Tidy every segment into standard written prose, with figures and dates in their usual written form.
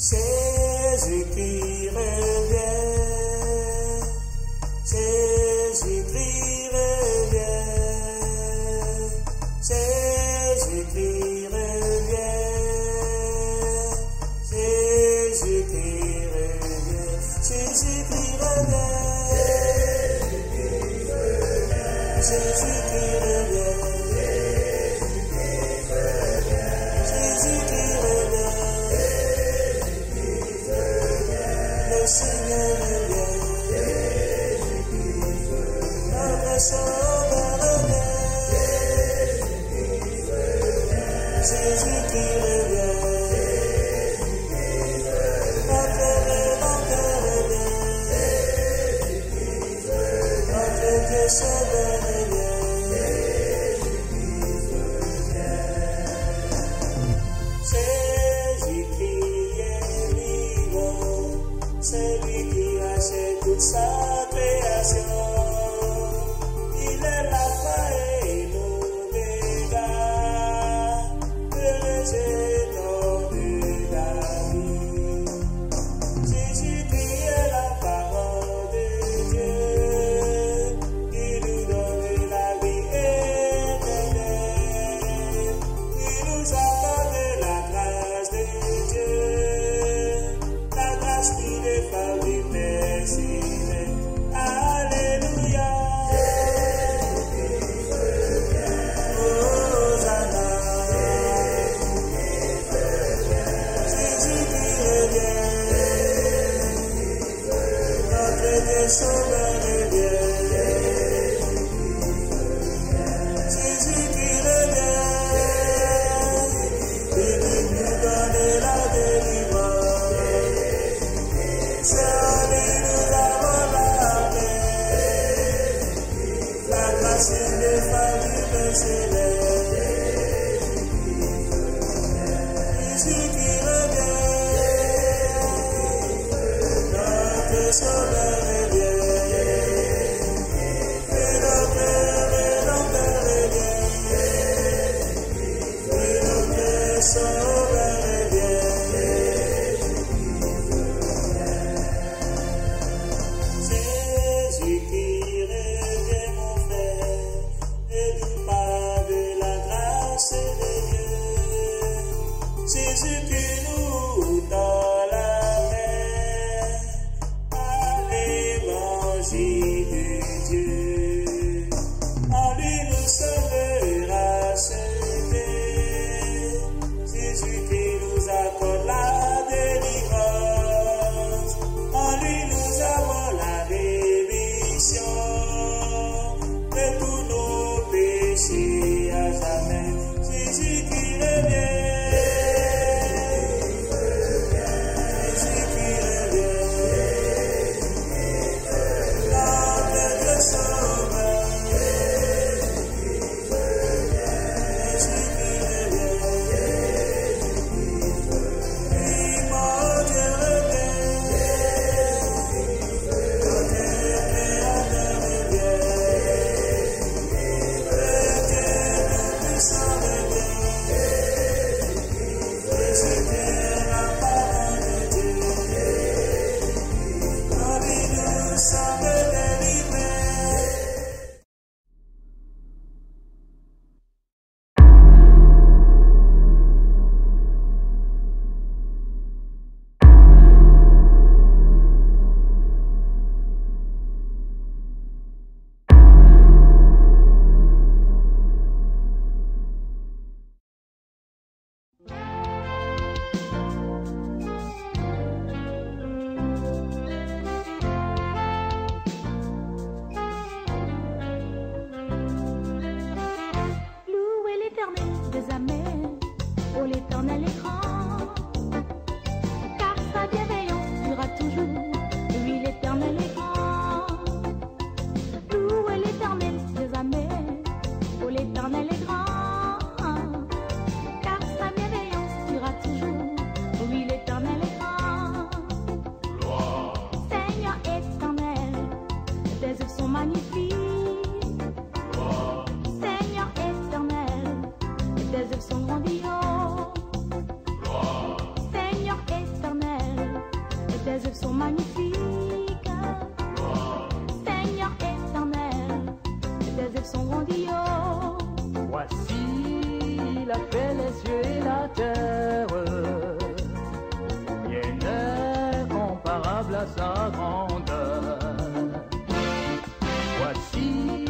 Jésus qui revient, Jésus qui revient, Jésus qui revient, Jésus qui revient, Jésus qui revient, Jésus qui revient, Jésus qui revient, le Seigneur revient, notre Sauveur revient, Jésus qui revient, notre Rédempteur revient, notre Dieu Sauveur revient. Jésus qui est vivant, c'est lui qui rachète toute sa création. Il est l'alpha et l'oméga, le régénant de la vie. Jésus qui est la parole de Dieu, qui nous donne la vie éternelle, qui nous accorde la grâce de Dieu, la grâce qui n'est pas immersible. Alléluia. Hosanna. Jésus qui revient, notre Dieu Sauveur revient. Jésus qui revient, il nous donne la délivrance. C'est en lui nous avons la paix, la grâce ineffable céleste. Jésus qui revient, notre Sauveur revient, et notre Rédempteur revient, et notre Sauveur revient. Jésus qui revient, mon frère, et nous parle de la grâce de Dieu. Jésus qui nous tend la main à l'évangile de Dieu. En lui nous sommes rachetés. Jésus qui nous accorde la délivrance. En lui nous avons la rémission de tous nos péchés à jamais. Jésus qui revient. Jésus qui revient. Notre Dieu Sauveur. Jésus qui revient. Oui, mon Dieu revient. Notre Créateur revient. Le Dieu tout-puissant revient. Jésus qui est la parole de Dieu. En lui nous sommes délivrés. Louez l'Éternel des amers, oh l'Éternel est grand, car sa bienveillance durera toujours, oui l'Éternel est grand. Louez l'Éternel des amers, oh l'Éternel est grand, car sa bienveillance durera toujours, oui l'Éternel est grand. Seigneur éternel, tes œuvres sont magnifiques. Seigneur éternel, tes œuvres sont grandioses. Seigneur éternel, tes œuvres sont grandioses. Voici, il a fait les cieux et la terre, rien n'est comparable à sa grandeur. Voici,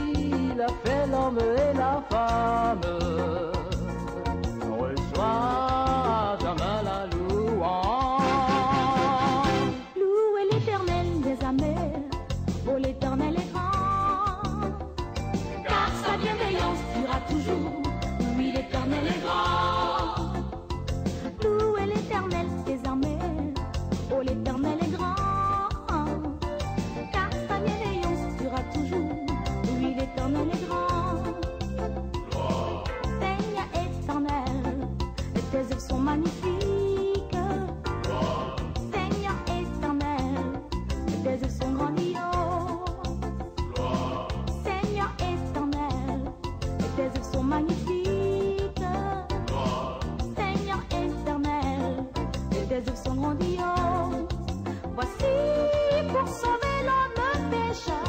il a fait l'homme et la femme, reçoit jamais la louange. Louez l'Éternel des amers, oh l'Éternel est grand, car sa bienveillance durera toujours, oui l'Éternel est grand. Louez l'Éternel des amers, oh l'Éternel est grand, car sa bienveillance durera toujours, oui l'Éternel est grand. Seigneur éternel, tes œuvres sont magnifiques. Seigneur éternel, tes œuvres sont grandioses. Seigneur éternel, tes œuvres sont magnifiques. Seigneur éternel, tes œuvres sont grandioses. Voici pour sauver l'homme pécheur.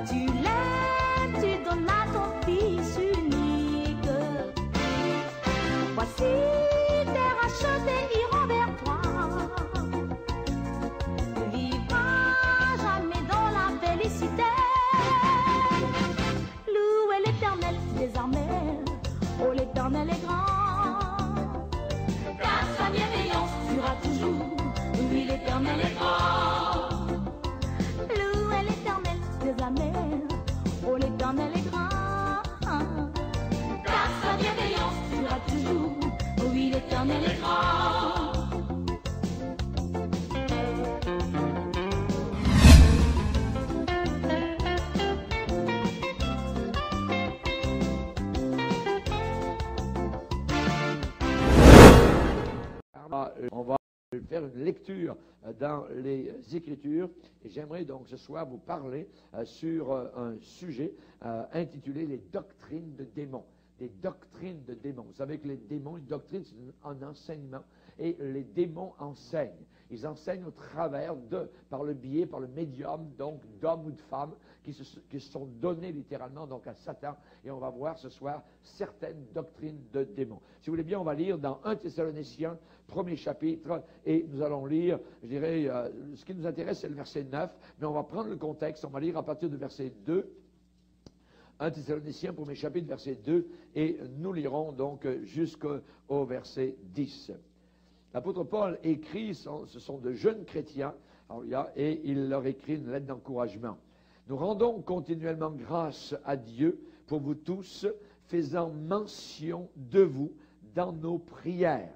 Tu l'aimes, tu donnes à ton Fils unique. Voici tes rachetés iront vers toi. Vivra jamais dans la félicité. Louez l'Éternel des armées, oh l'Éternel est grand, car sa bienveillance durera toujours, oui l'Éternel est grand. Louez l'Éternel des armées, oh l'Éternel est grand, car sa bienveillance durera toujours, oui l'Éternel est grand. On va faire une lecture dans les Écritures et j'aimerais donc ce soir vous parler sur un sujet intitulé les doctrines de démons. Des doctrines de démons. Vous savez que les démons, une doctrine, c'est un enseignement et les démons enseignent. Ils enseignent au travers par le biais, par le médium, donc d'hommes ou de femmes qui se sont donnés littéralement donc à Satan. Et on va voir ce soir certaines doctrines de démons. Si vous voulez bien, on va lire dans 1 Thessaloniciens, premier chapitre, et nous allons lire, je dirais, ce qui nous intéresse, c'est le verset 9, mais on va prendre le contexte, on va lire à partir du verset 2, 1 Thessaloniciens, premier chapitre, verset 2, et nous lirons donc jusqu'au verset 10. L'apôtre Paul écrit, ce sont de jeunes chrétiens, et il leur écrit une lettre d'encouragement. Nous rendons continuellement grâce à Dieu pour vous tous, faisant mention de vous dans nos prières,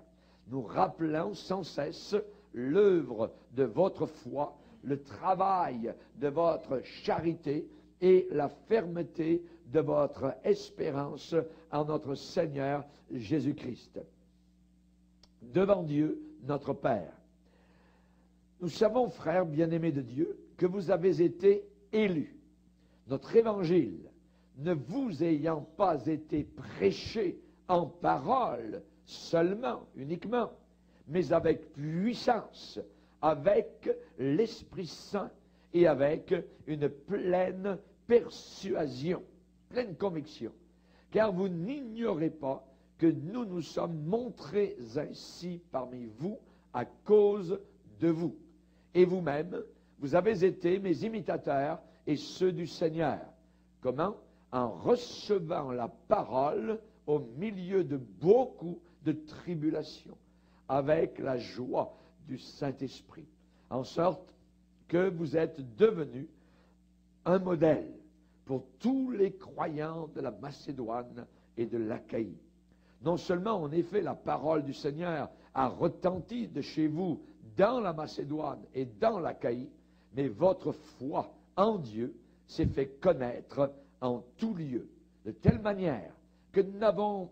nous rappelant sans cesse l'œuvre de votre foi, le travail de votre charité et la fermeté de votre espérance en notre Seigneur Jésus-Christ. Devant Dieu, notre Père, nous savons, frères bien-aimés de Dieu, que vous avez été élus. Notre évangile, ne vous ayant pas été prêché en parole seulement, uniquement, mais avec puissance, avec l'Esprit Saint et avec une pleine persuasion, pleine conviction. Car vous n'ignorez pas que nous nous sommes montrés ainsi parmi vous à cause de vous. Et vous-même, vous avez été mes imitateurs et ceux du Seigneur. Comment? En recevant la parole au milieu de beaucoup de tribulations, avec la joie du Saint-Esprit, en sorte que vous êtes devenus un modèle pour tous les croyants de la Macédoine et de l'Achaïe. Non seulement, en effet, la parole du Seigneur a retenti de chez vous dans la Macédoine et dans l'Achaïe, mais votre foi en Dieu s'est fait connaître en tout lieu, de telle manière que nous n'avons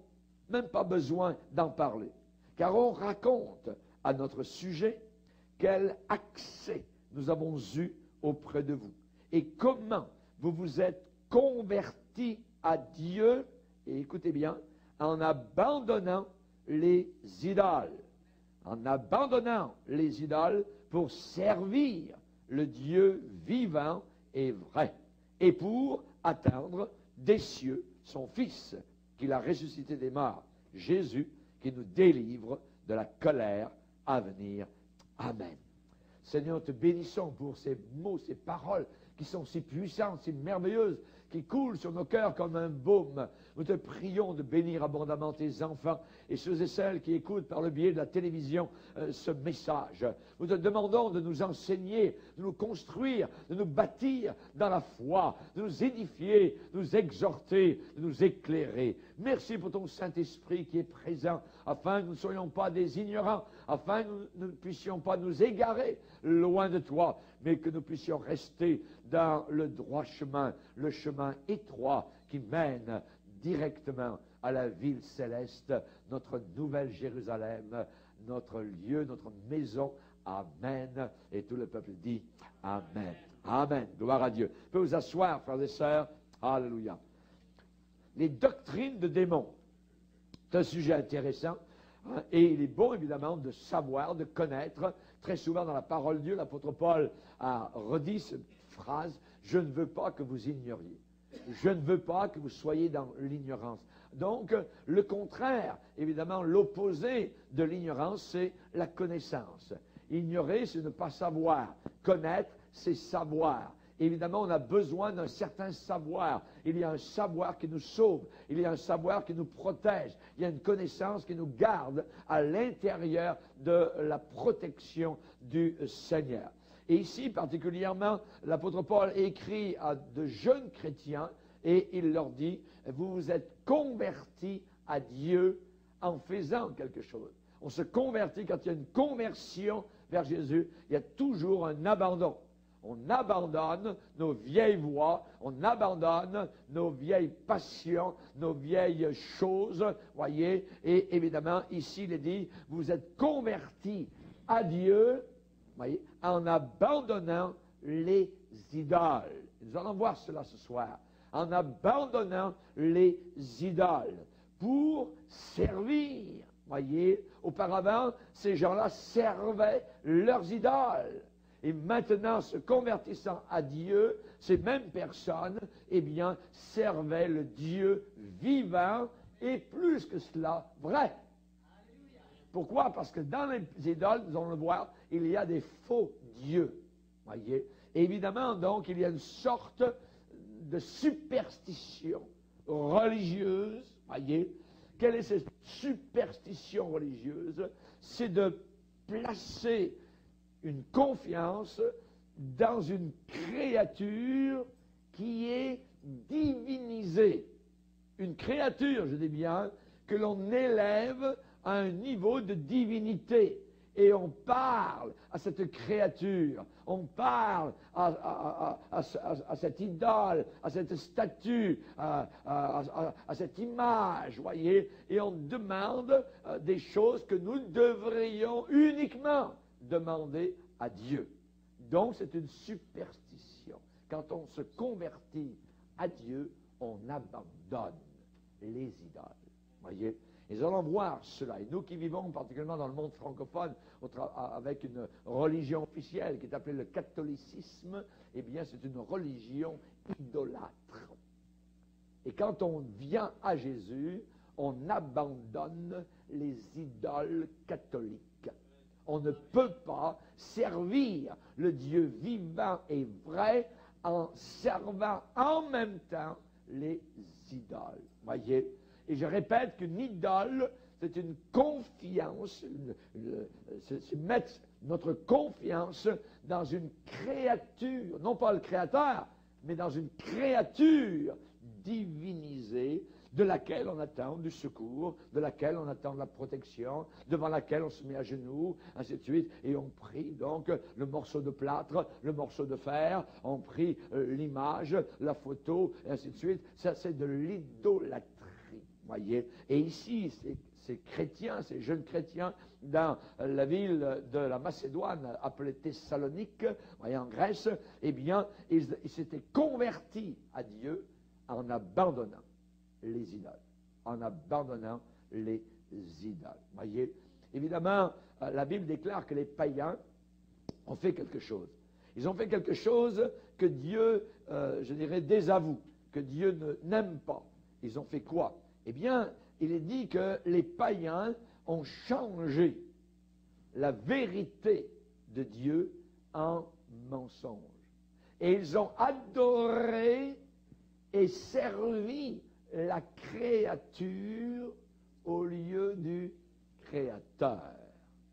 même pas besoin d'en parler, car on raconte à notre sujet quel accès nous avons eu auprès de vous et comment vous vous êtes convertis à Dieu, et écoutez bien, en abandonnant les idoles. En abandonnant les idoles pour servir le Dieu vivant et vrai. et pour attendre des cieux son Fils, qu'il a ressuscité des morts, Jésus, qui nous délivre de la colère à venir. Amen. Seigneur, te bénissons pour ces mots, ces paroles qui sont si puissantes, si merveilleuses, qui coulent sur nos cœurs comme un baume. Nous te prions de bénir abondamment tes enfants et ceux et celles qui écoutent par le biais de la télévision ce message. Nous te demandons de nous enseigner, de nous construire, de nous bâtir dans la foi, de nous édifier, de nous exhorter, de nous éclairer. Merci pour ton Saint-Esprit qui est présent, afin que nous ne soyons pas des ignorants, afin que nous ne puissions pas nous égarer loin de toi, mais que nous puissions rester dans le droit chemin, le chemin étroit qui mène directement à la ville céleste, notre nouvelle Jérusalem, notre lieu, notre maison. Amen. Et tout le peuple dit Amen. Amen. Gloire à Dieu. Vous pouvez vous asseoir, frères et sœurs. Alléluia. Les doctrines de démons. C'est un sujet intéressant. Et il est bon, évidemment, de savoir, de connaître. Très souvent, dans la parole de Dieu, l'apôtre Paul a redit cette phrase, « Je ne veux pas que vous ignoriez. Je ne veux pas que vous soyez dans l'ignorance. » Donc, le contraire, évidemment, l'opposé de l'ignorance, c'est la connaissance. Ignorer, c'est ne pas savoir. Connaître, c'est savoir. Évidemment, on a besoin d'un certain savoir. Il y a un savoir qui nous sauve. Il y a un savoir qui nous protège. Il y a une connaissance qui nous garde à l'intérieur de la protection du Seigneur. Et ici, particulièrement, l'apôtre Paul écrit à de jeunes chrétiens et il leur dit, vous vous êtes convertis à Dieu en faisant quelque chose. On se convertit quand il y a une conversion vers Jésus, il y a toujours un abandon. On abandonne nos vieilles voies, on abandonne nos vieilles passions, nos vieilles choses, voyez. Et évidemment, ici, il est dit, vous êtes convertis à Dieu, voyez, en abandonnant les idoles. Nous allons voir cela ce soir. En abandonnant les idoles pour servir. Voyez, auparavant, ces gens-là servaient leurs idoles. Et maintenant, se convertissant à Dieu, ces mêmes personnes, eh bien, servaient le Dieu vivant et plus que cela, vrai. Pourquoi? Parce que dans les idoles, nous allons le voir, il y a des faux dieux. Voyez? Et évidemment, donc, il y a une sorte de superstition religieuse. Voyez? Quelle est cette superstition religieuse? C'est de placer une confiance dans une créature qui est divinisée. Une créature, je dis bien, que l'on élève à un niveau de divinité. Et on parle à cette créature, on parle à cette idole, à cette statue, à cette image, voyez, et on demande des choses que nous devrions uniquement demander à Dieu. Donc c'est une superstition. Quand on se convertit à Dieu, on abandonne les idoles, voyez. Et nous allons voir cela. Et nous qui vivons particulièrement dans le monde francophone, avec une religion officielle qui est appelée le catholicisme, eh bien c'est une religion idolâtre. Et quand on vient à Jésus, on abandonne les idoles catholiques. On ne peut pas servir le Dieu vivant et vrai en servant en même temps les idoles. Voyez? Et je répète qu'une idole, c'est une confiance, c'est mettre notre confiance dans une créature, non pas le créateur, mais dans une créature divinisée, de laquelle on attend du secours, de laquelle on attend de la protection, devant laquelle on se met à genoux, ainsi de suite, et on prie donc le morceau de plâtre, le morceau de fer, on prie l'image, la photo, et ainsi de suite. Ça, c'est de l'idolâtrie. Voyez. Et ici, ces chrétiens, ces jeunes chrétiens, dans la ville de la Macédoine, appelée Thessalonique, voyez, en Grèce, eh bien, ils s'étaient convertis à Dieu en abandonnant les idoles. En abandonnant les idoles. Voyez. Évidemment, la Bible déclare que les païens ont fait quelque chose. Ils ont fait quelque chose que Dieu, je dirais, désavoue, que Dieu n'aime pas. Ils ont fait quoi? Eh bien, il est dit que les païens ont changé la vérité de Dieu en mensonge. Et ils ont adoré et servi la créature au lieu du Créateur.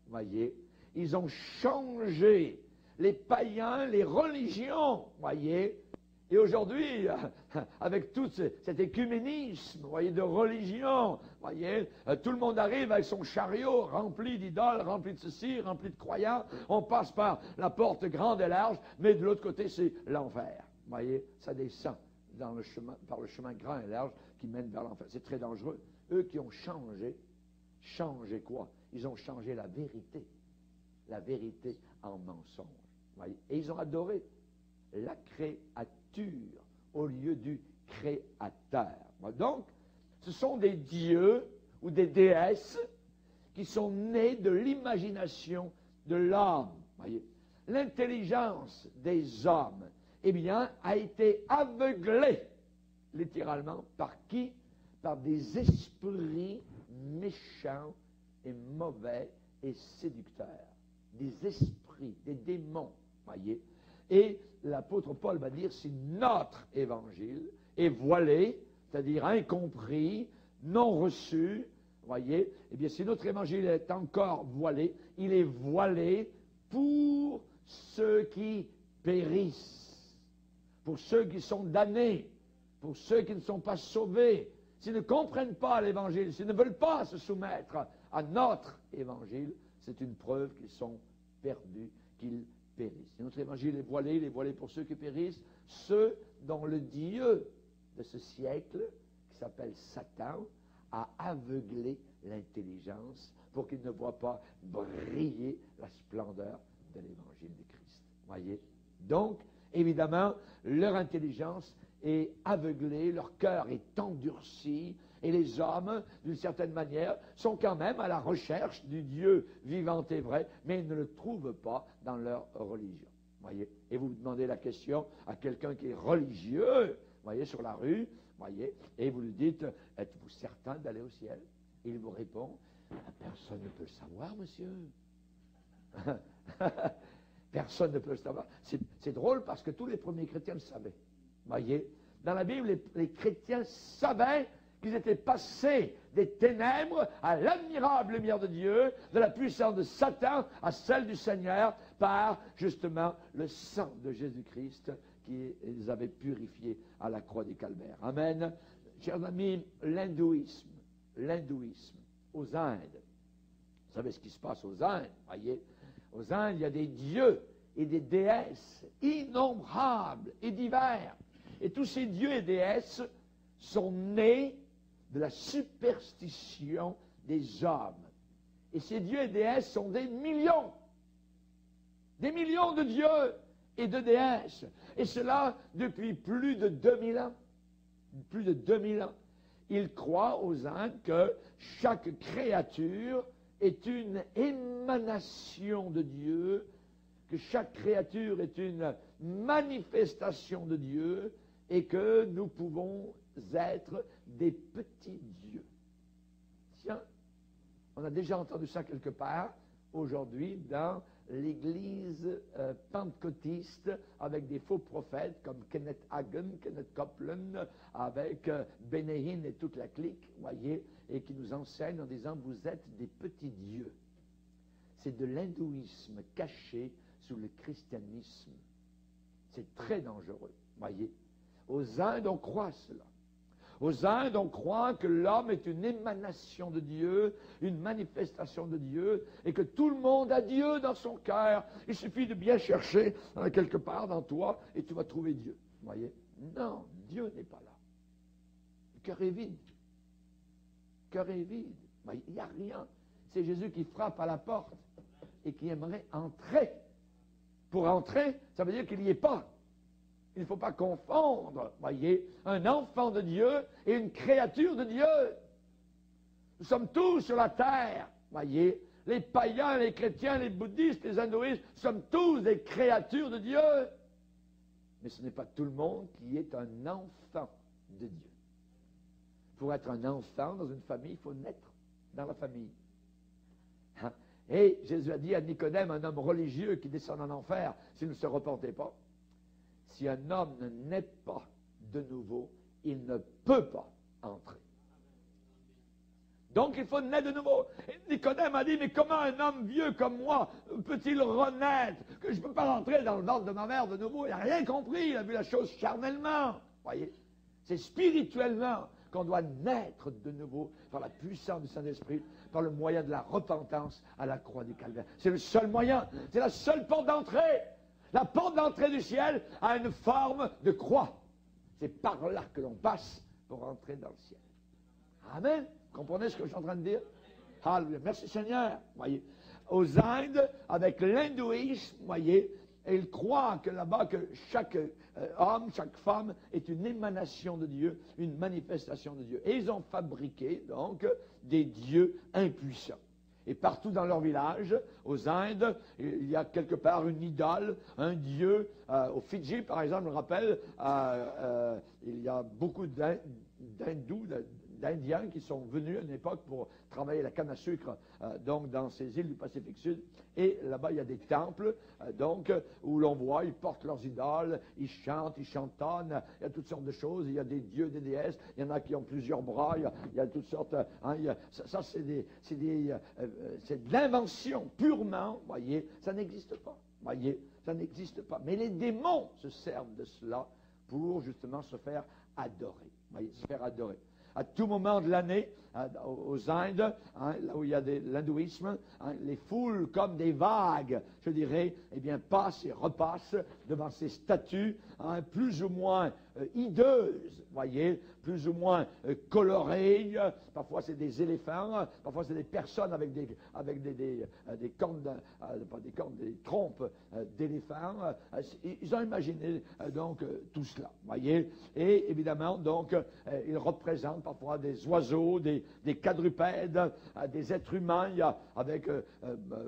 Voyez, ils ont changé les païens, les religions, voyez. Et aujourd'hui, avec tout cet écuménisme, voyez, de religion, voyez, tout le monde arrive avec son chariot rempli d'idoles, rempli de ceci, rempli de croyants. On passe par la porte grande et large, mais de l'autre côté, c'est l'enfer. Voyez, ça descend dans le chemin, par le chemin grand et large qui mène vers l'enfer. C'est très dangereux. Eux qui ont changé quoi? Ils ont changé la vérité en mensonge. Voyez? Et ils ont adoré la créature au lieu du Créateur. Donc, ce sont des dieux ou des déesses qui sont nés de l'imagination de l'homme. Voyez? L'intelligence des hommes, eh bien, a été aveuglée, littéralement, par qui? Par des esprits méchants et mauvais et séducteurs. Des esprits, des démons, voyez. Et l'apôtre Paul va dire, si notre évangile est voilé, c'est-à-dire incompris, non reçu, voyez, eh bien si notre évangile est encore voilé, il est voilé pour ceux qui périssent, pour ceux qui sont damnés, pour ceux qui ne sont pas sauvés, s'ils ne comprennent pas l'évangile, s'ils ne veulent pas se soumettre à notre évangile, c'est une preuve qu'ils sont perdus, qu'ils périssent. Et notre évangile est voilé, il est voilé pour ceux qui périssent, ceux dont le Dieu de ce siècle, qui s'appelle Satan, a aveuglé l'intelligence pour qu'ils ne voient pas briller la splendeur de l'évangile de Christ. Voyez? Donc, évidemment, leur intelligence est aveuglée, leur cœur est endurci, et les hommes, d'une certaine manière, sont quand même à la recherche du Dieu vivant et vrai, mais ils ne le trouvent pas dans leur religion. Voyez? Et vous demandez la question à quelqu'un qui est religieux, voyez, sur la rue, voyez, et vous lui dites, êtes-vous certain d'aller au ciel? Il vous répond, personne ne peut le savoir, monsieur. Personne ne peut le savoir. C'est drôle parce que tous les premiers chrétiens le savaient. Voyez, dans la Bible, les chrétiens savaient qu'ils étaient passés des ténèbres à l'admirable lumière de Dieu, de la puissance de Satan à celle du Seigneur, par justement le sang de Jésus-Christ qui les avait purifiés à la croix du Calvaire. Amen. Chers amis, l'hindouisme, aux Indes, vous savez ce qui se passe aux Indes, voyez? Aux Indes, il y a des dieux et des déesses innombrables et divers. Et tous ces dieux et déesses sont nés de la superstition des hommes. Et ces dieux et déesses sont des millions de dieux et de déesses. Et cela depuis plus de 2000 ans. Plus de 2000 ans. Ils croient aux Indes que chaque créature est une émanation de Dieu, que chaque créature est une manifestation de Dieu, et que nous pouvons être des petits dieux. Tiens, on a déjà entendu ça quelque part aujourd'hui dans l'église pentecôtiste avec des faux prophètes comme Kenneth Hagin, Kenneth Copeland, avec Benehin et toute la clique, voyez, et qui nous enseignent en disant vous êtes des petits dieux. C'est de l'hindouisme caché sous le christianisme. C'est très dangereux, voyez. Aux Indes, on croit cela. Aux Indes, on croit que l'homme est une émanation de Dieu, une manifestation de Dieu, et que tout le monde a Dieu dans son cœur. Il suffit de bien chercher quelque part dans toi, et tu vas trouver Dieu. Vous voyez? Non, Dieu n'est pas là. Le cœur est vide. Le cœur est vide. Il n'y a rien. C'est Jésus qui frappe à la porte et qui aimerait entrer. Pour entrer, ça veut dire qu'il n'y est pas. Il ne faut pas confondre, voyez, un enfant de Dieu et une créature de Dieu. Nous sommes tous sur la terre, voyez. les païens, les chrétiens, les bouddhistes, les hindouistes, sommes tous des créatures de Dieu. Mais ce n'est pas tout le monde qui est un enfant de Dieu. Pour être un enfant dans une famille, il faut naître dans la famille. Hein? Et Jésus a dit à Nicodème, un homme religieux qui descend en enfer, s'il ne se repentait pas, si un homme ne naît pas de nouveau, il ne peut pas entrer. Donc il faut naître de nouveau. Et Nicodème a dit, mais comment un homme vieux comme moi peut-il renaître? Que je ne peux pas rentrer dans le ventre de ma mère de nouveau. Il n'a rien compris, il a vu la chose charnellement. Voyez, c'est spirituellement qu'on doit naître de nouveau par la puissance du Saint-Esprit, par le moyen de la repentance à la croix du Calvaire. C'est le seul moyen, c'est la seule porte d'entrée. La porte d'entrée du ciel a une forme de croix. C'est par là que l'on passe pour entrer dans le ciel. Amen. Vous comprenez ce que je suis en train de dire? Alléluia. Merci Seigneur. Voyez. Aux Indes, avec l'hindouisme, voyez, ils croient que là-bas, que chaque homme, chaque femme est une émanation de Dieu, une manifestation de Dieu. Et ils ont fabriqué, donc, des dieux impuissants. Et partout dans leur village, aux Indes, il y a quelque part une idole, un dieu. Au Fidji, par exemple, je me rappelle, il y a beaucoup d'hindous, d'Indiens qui sont venus à une époque pour travailler la canne à sucre, donc dans ces îles du Pacifique Sud. Et là-bas, il y a des temples, donc, où l'on voit, ils portent leurs idoles, ils chantent, ils chantonnent, il y a toutes sortes de choses, il y a des dieux, des déesses, il y en a qui ont plusieurs bras, il y a toutes sortes, hein, ça c'est de l'invention purement, voyez, ça n'existe pas, voyez, ça n'existe pas. Mais les démons se servent de cela pour justement se faire adorer, voyez, se faire adorer. À tout moment de l'année, aux Indes, hein, là où il y a l'hindouisme, hein, les foules, comme des vagues, je dirais, eh bien, passent et repassent devant ces statues, hein, plus ou moins hideuses, voyez, plus ou moins colorées. Parfois, c'est des éléphants, parfois, c'est des personnes avec des cornes, pas des cornes, des trompes d'éléphants. Ils ont imaginé donc tout cela, voyez. Et évidemment, donc, ils représentent parfois des oiseaux, des quadrupèdes, des êtres humains, avec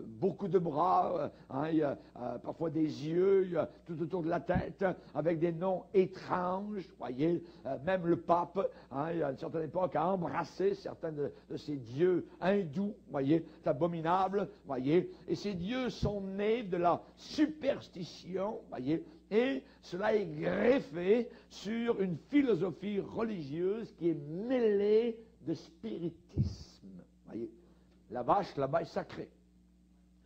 beaucoup de bras, hein, il y a, parfois des yeux tout autour de la tête, avec des noms étranges, voyez. Même le pape, hein, à une certaine époque, a embrassé certains de ces dieux hindous, voyez. C'est abominable, voyez. Et ces dieux sont nés de la superstition, voyez. Et cela est greffé sur une philosophie religieuse qui est mêlée de spiritisme. Voyez, la vache, là-bas, est sacrée.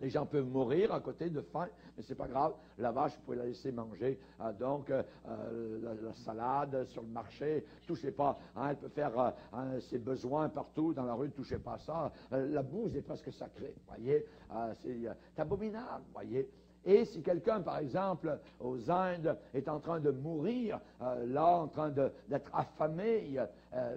Les gens peuvent mourir à côté de faim, mais c'est pas grave. La vache, vous pouvez la laisser manger. Donc, la salade sur le marché, touchez pas. Hein, elle peut faire ses besoins partout dans la rue, ne touchez pas à ça. La bouse est presque sacrée. Voyez, c'est abominable. Voyez. Et si quelqu'un, par exemple, aux Indes, est en train de mourir, là, en train d'être affamé,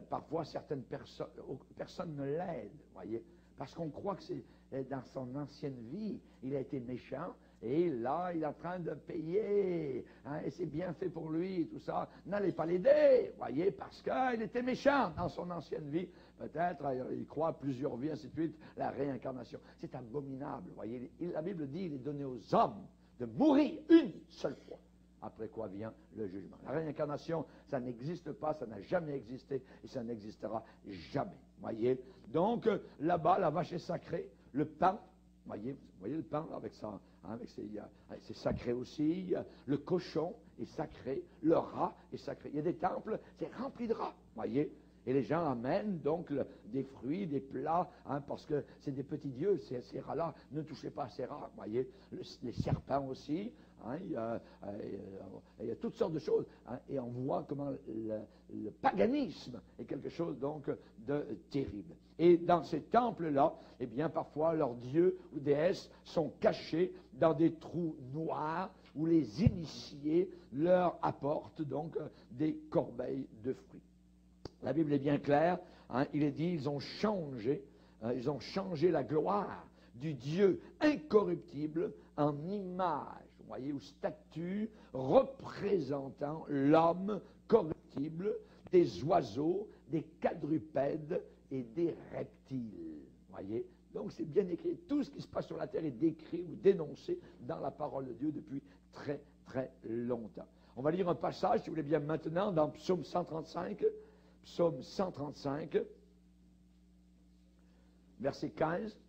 parfois certaines personnes ne l'aident, voyez, parce qu'on croit que c'est dans son ancienne vie, il a été méchant, et là, il est en train de payer, hein, et c'est bien fait pour lui, et tout ça. N'allez pas l'aider, voyez, parce qu'il était méchant dans son ancienne vie. Peut-être, il croit à plusieurs vies, ainsi de suite, la réincarnation. C'est abominable, voyez. La Bible dit, il est donné aux hommes de mourir une seule fois, après quoi vient le jugement. La réincarnation, ça n'existe pas, ça n'a jamais existé, et ça n'existera jamais, voyez. Donc, là-bas, la vache est sacrée, le pain, voyez, vous voyez le pain avec ça, hein, c'est sacré aussi. Le cochon est sacré, le rat est sacré. Il y a des temples, c'est rempli de rats, voyez. Et les gens amènent donc des fruits, des plats, hein, parce que c'est des petits dieux, ces rats-là. Ne touchez pas à ces rats, voyez. Les serpents aussi, hein, il y a toutes sortes de choses. Hein, et on voit comment le paganisme est quelque chose donc de terrible. Et dans ces temples-là, eh bien parfois leurs dieux ou déesses sont cachés dans des trous noirs où les initiés leur apportent donc des corbeilles de fruits. La Bible est bien claire, hein, il est dit, ils ont changé la gloire du Dieu incorruptible en image, vous voyez, ou statue représentant l'homme corruptible, des oiseaux, des quadrupèdes et des reptiles, voyez. Donc c'est bien écrit. Tout ce qui se passe sur la terre est décrit ou dénoncé dans la parole de Dieu depuis très très longtemps. On va lire un passage, si vous voulez bien, maintenant, dans Psaume 135. Psaume 135, verset 15.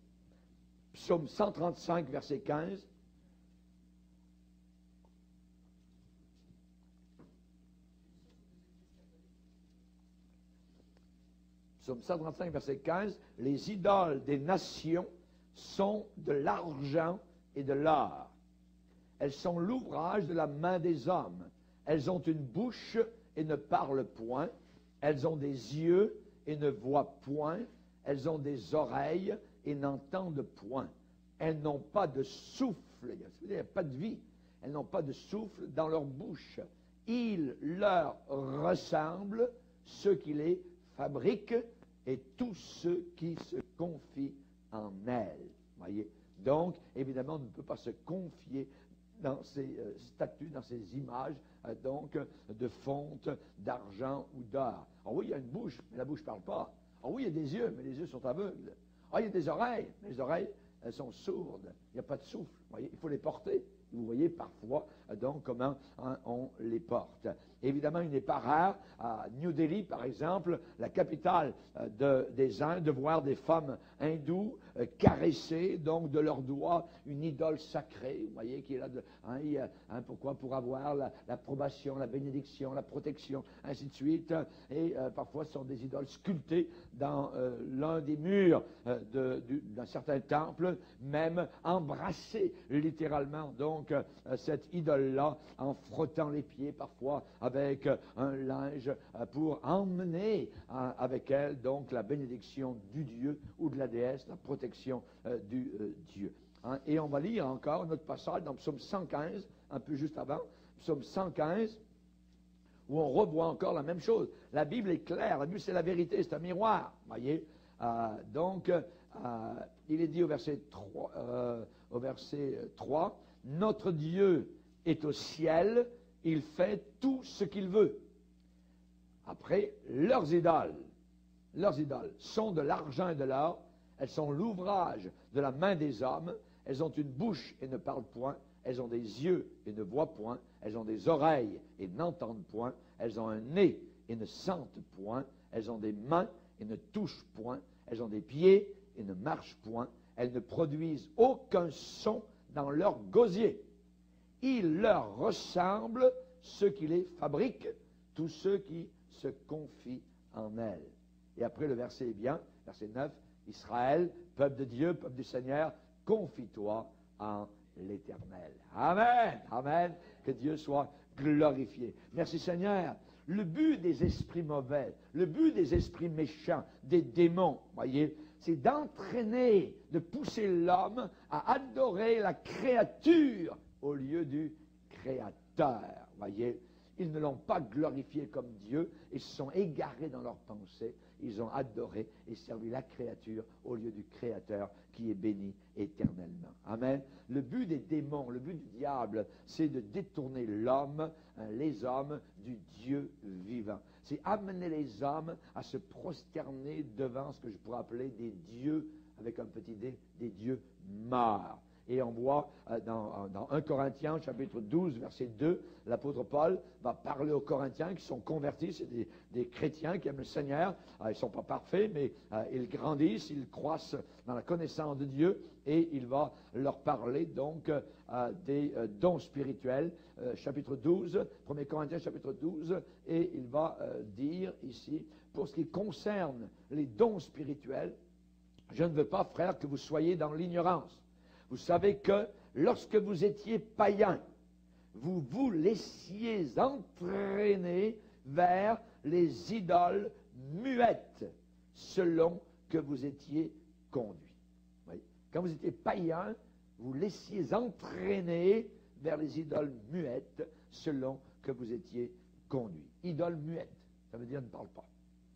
Psaume 135, verset 15. Psaume 135, verset 15. Les idoles des nations sont de l'argent et de l'or. Elles sont l'ouvrage de la main des hommes. Elles ont une bouche et ne parlent point. Elles ont des yeux et ne voient point. Elles ont des oreilles et n'entendent point. Elles n'ont pas de souffle, il n'y a pas de vie. Elles n'ont pas de souffle dans leur bouche. Il leur ressemble ceux qui les fabriquent et tous ceux qui se confient en elles. Voyez? Donc, évidemment, on ne peut pas se confier dans ces statues, dans ces images, donc, de fonte d'argent ou d'or. Ah oui, il y a une bouche, mais la bouche ne parle pas. Ah oui, il y a des yeux, mais les yeux sont aveugles. Ah, il y a des oreilles, mais les oreilles, elles sont sourdes. Il n'y a pas de souffle. Voyez, il faut les porter. Vous voyez parfois, donc, comment on les porte. Évidemment, il n'est pas rare, à New Delhi, par exemple, la capitale des Indes, de voir des femmes hindoues caresser, donc, de leurs doigts, une idole sacrée, vous voyez, qui est là, pourquoi? Pour avoir l'approbation, la bénédiction, la protection, ainsi de suite. Et parfois, ce sont des idoles sculptées dans l'un des murs d'un certain temple, même embrassées littéralement, donc, cette idole-là, en frottant les pieds parfois avec un linge pour emmener avec elle donc la bénédiction du Dieu ou de la déesse, la protection du Dieu. Et on va lire encore notre passage dans Psaume 115, un peu juste avant, Psaume 115, où on revoit encore la même chose. La Bible est claire, la Bible c'est la vérité, c'est un miroir, voyez. Donc, il est dit au verset 3, notre Dieu est au ciel, il fait tout ce qu'il veut. Après, leurs idoles sont de l'argent et de l'or, elles sont l'ouvrage de la main des hommes, elles ont une bouche et ne parlent point, elles ont des yeux et ne voient point, elles ont des oreilles et n'entendent point, elles ont un nez et ne sentent point, elles ont des mains et ne touchent point, elles ont des pieds et ne marchent point, elles ne produisent aucun son dans leur gosier. Il leur ressemble ceux qui les fabriquent, tous ceux qui se confient en elles. Et après le verset est bien, verset 9, Israël, peuple de Dieu, peuple du Seigneur, confie-toi en l'Éternel. Amen, amen, que Dieu soit glorifié. Merci Seigneur. Le but des esprits mauvais, le but des esprits méchants, des démons, voyez, c'est d'entraîner, de pousser l'homme à adorer la créature au lieu du Créateur, voyez. Ils ne l'ont pas glorifié comme Dieu, ils se sont égarés dans leurs pensées, ils ont adoré et servi la créature au lieu du Créateur qui est béni éternellement. Amen. Le but des démons, le but du diable, c'est de détourner l'homme, les hommes, du Dieu vivant. C'est amener les hommes à se prosterner devant ce que je pourrais appeler des dieux, avec un petit d, des dieux morts. Et on voit dans 1 Corinthiens, chapitre 12, verset 2, l'apôtre Paul va parler aux Corinthiens qui sont convertis, c'est des chrétiens qui aiment le Seigneur. Ils ne sont pas parfaits, mais ils grandissent, ils croissent dans la connaissance de Dieu, et il va leur parler donc des dons spirituels. Chapitre 12, 1 Corinthiens, chapitre 12, et il va dire ici, pour ce qui concerne les dons spirituels, je ne veux pas, frères, que vous soyez dans l'ignorance. Vous savez que lorsque vous étiez païens, vous vous laissiez entraîner vers les idoles muettes, selon que vous étiez conduits. Oui. Quand vous étiez païens, vous laissiez entraîner vers les idoles muettes, selon que vous étiez conduits. Idoles muettes, ça veut dire ne parlent pas.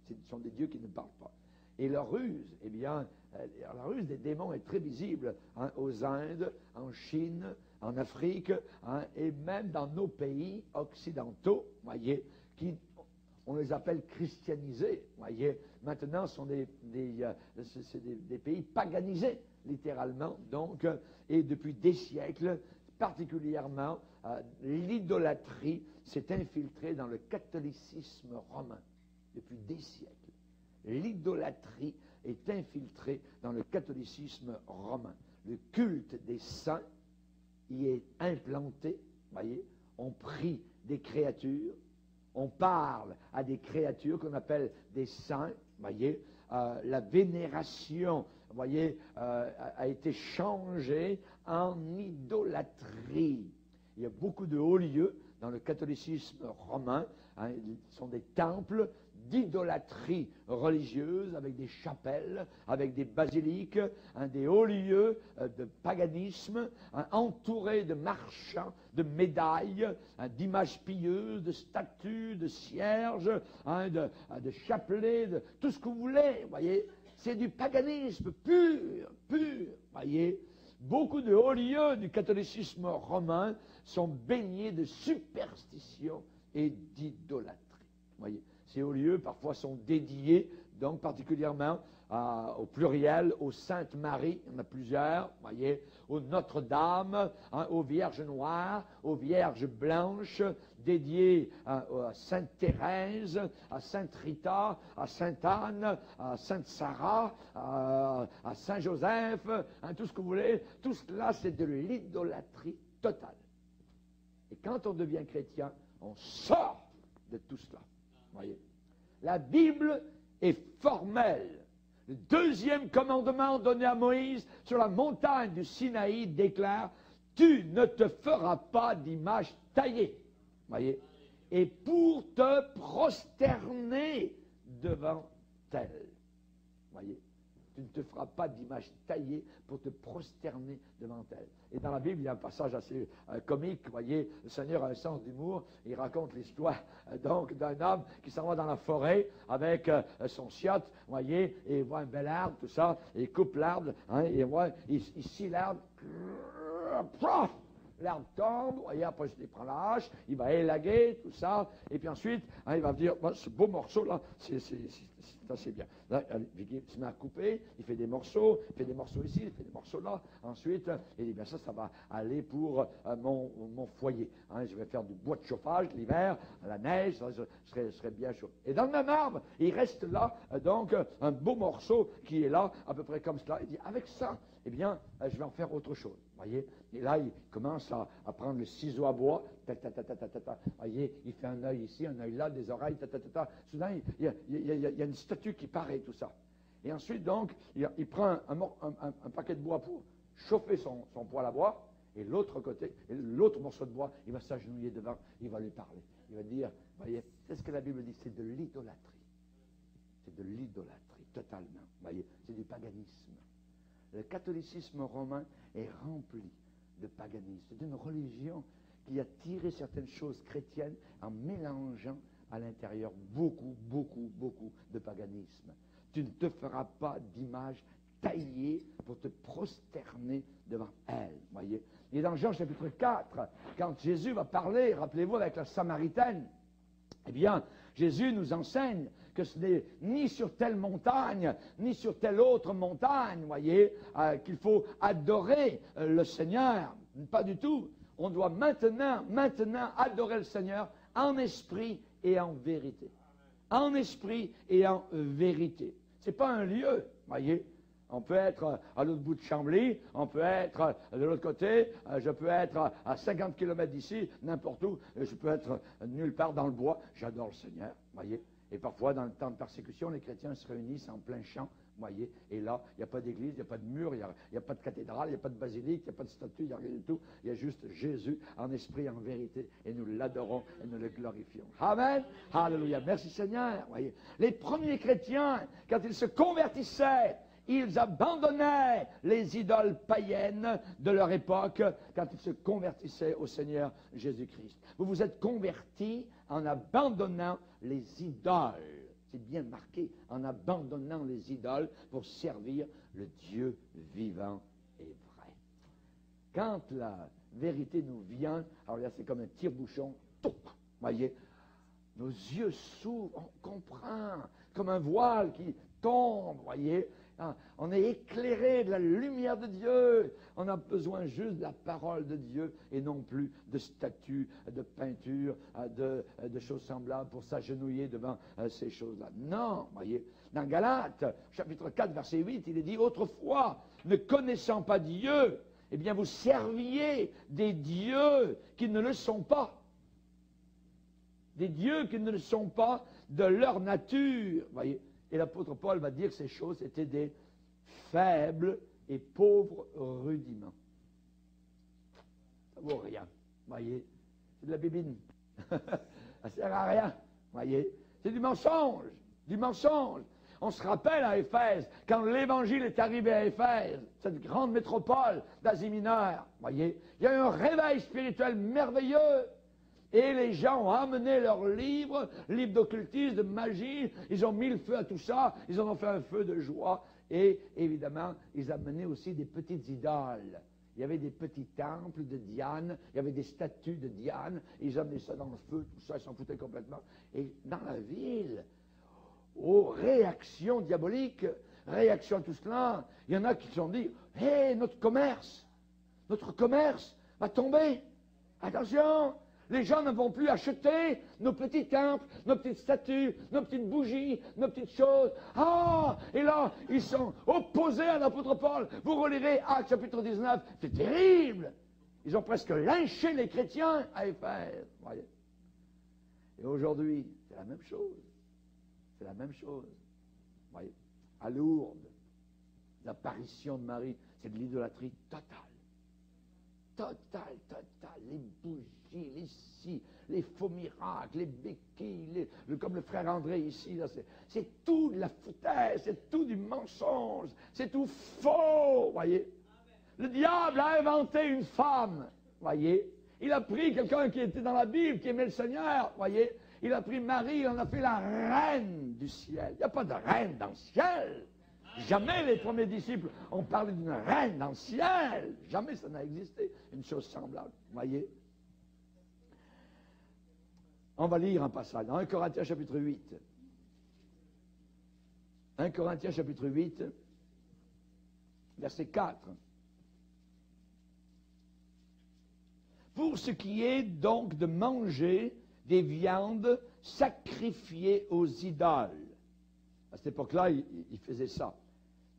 Ce sont des dieux qui ne parlent pas. Et leur ruse, eh bien, la ruse des démons est très visible aux Indes, en Chine, en Afrique, et même dans nos pays occidentaux, voyez, qui on les appelle christianisés. Voyez, maintenant, ce sont des pays paganisés, littéralement. Donc, et depuis des siècles, particulièrement, l'idolâtrie s'est infiltrée dans le catholicisme romain. Depuis des siècles, l'idolâtrie est infiltrée dans le catholicisme romain. Le culte des saints y est implanté. Voyez, on prie des créatures, on parle à des créatures qu'on appelle des saints. Voyez, la vénération, voyez, a été changée en idolâtrie. Il y a beaucoup de hauts lieux dans le catholicisme romain. Hein, ce sont des temples d'idolâtrie religieuse, avec des chapelles, avec des basiliques, des hauts lieux de paganisme, entourés de marchands, de médailles, d'images pieuses, de statues, de cierges, de chapelets, de tout ce que vous voulez, voyez. C'est du paganisme pur, voyez. Beaucoup de hauts lieux du catholicisme romain sont baignés de superstition et d'idolâtrie, voyez. Ces hauts lieux, parfois, sont dédiés, donc particulièrement au pluriel, aux Saintes Maries, il y en a plusieurs, voyez, aux Notre-Dame, aux Vierges Noires, aux Vierges Blanches, dédiés à Sainte Thérèse, à Sainte Rita, à Sainte Anne, à Sainte Sarah, à Saint Joseph, tout ce que vous voulez. Tout cela, c'est de l'idolâtrie totale. Et quand on devient chrétien, on sort de tout cela. Voyez. La Bible est formelle. Le deuxième commandement donné à Moïse sur la montagne du Sinaï déclare « Tu ne te feras pas d'image taillée. » Voyez. Et pour te prosterner devant elle. Voyez. Tu ne te feras pas d'image taillée pour te prosterner devant elle. Et dans la Bible, il y a un passage assez comique, vous voyez, le Seigneur a un sens d'humour, il raconte l'histoire donc d'un homme qui s'en va dans la forêt avec son chiotte, vous voyez, et il voit un bel arbre, tout ça, et il coupe l'arbre, et il scie l'arbre, l'arbre tombe, vous voyez, après il prend la hache, il va élaguer, tout ça, et puis ensuite, il va dire, ce beau morceau-là, c'est assez bien. Là, il se met à couper, il fait des morceaux ici, il fait des morceaux là, ensuite, il dit, bien ça va aller pour mon foyer. Je vais faire du bois de chauffage l'hiver, la neige, ça serait bien chaud. Et dans le même arbre, il reste là, donc, un beau morceau qui est là, à peu près comme cela. Il dit, avec ça, eh bien, je vais en faire autre chose. Voyez, et là, il commence à prendre le ciseau à bois, voyez, il fait un œil ici, un œil là, des oreilles, Soudain, il y a une statue qui paraît, tout ça. Et ensuite, donc, il prend un paquet de bois pour chauffer son poêle à bois, et l'autre côté, l'autre morceau de bois, il va s'agenouiller devant, il va lui parler. Il va dire, voyez, c'est ce que la Bible dit, c'est de l'idolâtrie. C'est de l'idolâtrie, totalement. Voyez, c'est du paganisme. Le catholicisme romain est rempli de paganisme. C'est une religion qui a tiré certaines choses chrétiennes en mélangeant à l'intérieur beaucoup de paganisme. Tu ne te feras pas d'image taillée pour te prosterner devant elle. Voyez. Et dans Jean chapitre 4, quand Jésus va parler, rappelez-vous, avec la Samaritaine, eh bien, Jésus nous enseigne que ce n'est ni sur telle montagne, ni sur telle autre montagne, voyez, qu'il faut adorer le Seigneur. Pas du tout. On doit maintenant adorer le Seigneur en esprit et en vérité. En esprit et en vérité. Ce n'est pas un lieu, voyez. On peut être à l'autre bout de Chambly, on peut être de l'autre côté, je peux être à 50 km d'ici, n'importe où, je peux être nulle part dans le bois. J'adore le Seigneur, voyez. Et parfois, dans le temps de persécution, les chrétiens se réunissent en plein champ, voyez. Et là, il n'y a pas d'église, il n'y a pas de mur, il n'y a pas de cathédrale, il n'y a pas de basilique, il n'y a pas de statue, il n'y a rien du tout. Il y a juste Jésus en esprit et en vérité. Et nous l'adorons et nous le glorifions. Amen. Alléluia. Merci Seigneur, voyez. Les premiers chrétiens, quand ils se convertissaient, ils abandonnaient les idoles païennes de leur époque quand ils se convertissaient au Seigneur Jésus-Christ. Vous vous êtes convertis en abandonnant les idoles. C'est bien marqué, en abandonnant les idoles pour servir le Dieu vivant et vrai. Quand la vérité nous vient, alors là c'est comme un tire-bouchon, voyez, nos yeux s'ouvrent, on comprend, comme un voile qui tombe, voyez. On est éclairé de la lumière de Dieu. On a besoin juste de la parole de Dieu et non plus de statues, de peintures, de choses semblables pour s'agenouiller devant ces choses-là. Non, voyez. Dans Galates, chapitre 4, verset 8, il est dit, autrefois, ne connaissant pas Dieu, eh bien vous serviez des dieux qui ne le sont pas. Des dieux qui ne le sont pas de leur nature, voyez. Et l'apôtre Paul va dire que ces choses étaient des faibles et pauvres rudiments. Ça vaut rien, voyez. C'est de la bébine. Ça sert à rien, voyez. C'est du mensonge, du mensonge. On se rappelle à Éphèse, quand l'évangile est arrivé à Éphèse, cette grande métropole d'Asie mineure, voyez, il y a eu un réveil spirituel merveilleux. Et les gens ont amené leurs livres d'occultisme, de magie, ils ont mis le feu à tout ça, ils en ont fait un feu de joie, et évidemment, ils amenaient aussi des petites idoles. Il y avait des petits temples de Diane, il y avait des statues de Diane, ils amenaient ça dans le feu, tout ça, ils s'en foutaient complètement. Et dans la ville, aux réactions diaboliques, réaction à tout cela, il y en a qui se sont dit, hé, notre commerce va tomber, attention. Les gens ne vont plus acheter nos petits temples, nos petites statues, nos petites bougies, nos petites choses. Ah! Et là, ils sont opposés à l'apôtre Paul. Vous relirez Actes chapitre 19. C'est terrible. Ils ont presque lynché les chrétiens à Éphèse. Voyez. Et aujourd'hui, c'est la même chose. C'est la même chose. Voyez. À Lourdes, l'apparition de Marie, c'est de l'idolâtrie totale. Total. Les bougies, les scies, les faux miracles, les béquilles, comme le frère André ici, là, c'est tout de la foutaise, c'est tout du mensonge, c'est tout faux, voyez. Le diable a inventé une femme, voyez. Il a pris quelqu'un qui était dans la Bible, qui aimait le Seigneur, voyez. Il a pris Marie, il en a fait la reine du ciel. Il n'y a pas de reine dans le ciel. Jamais les premiers disciples ont parlé d'une reine dans le ciel. Jamais ça n'a existé, une chose semblable. Voyez. On va lire un passage dans 1 Corinthiens chapitre 8. 1 Corinthiens chapitre 8, verset 4. Pour ce qui est donc de manger des viandes sacrifiées aux idoles. À cette époque-là, il faisait ça.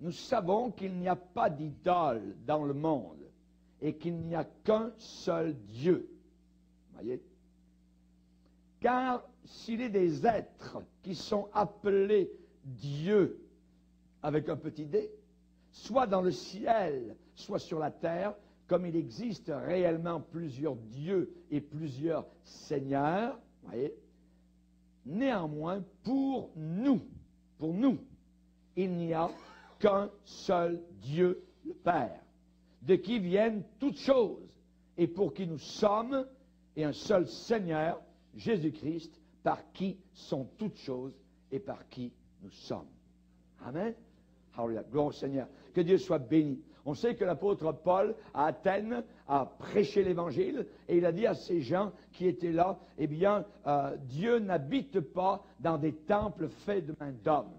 Nous savons qu'il n'y a pas d'idole dans le monde et qu'il n'y a qu'un seul Dieu. Voyez? Car s'il est des êtres qui sont appelés Dieu avec un petit d, soit dans le ciel, soit sur la terre, comme il existe réellement plusieurs dieux et plusieurs seigneurs, voyez, néanmoins, pour nous, il n'y a qu'un seul Dieu, le Père, de qui viennent toutes choses, et pour qui nous sommes, et un seul Seigneur, Jésus-Christ, par qui sont toutes choses, et par qui nous sommes. Amen. Alléluia. Gloire au Seigneur. Que Dieu soit béni. On sait que l'apôtre Paul, à Athènes, a prêché l'Évangile, et il a dit à ces gens qui étaient là, eh bien, Dieu n'habite pas dans des temples faits de main d'homme.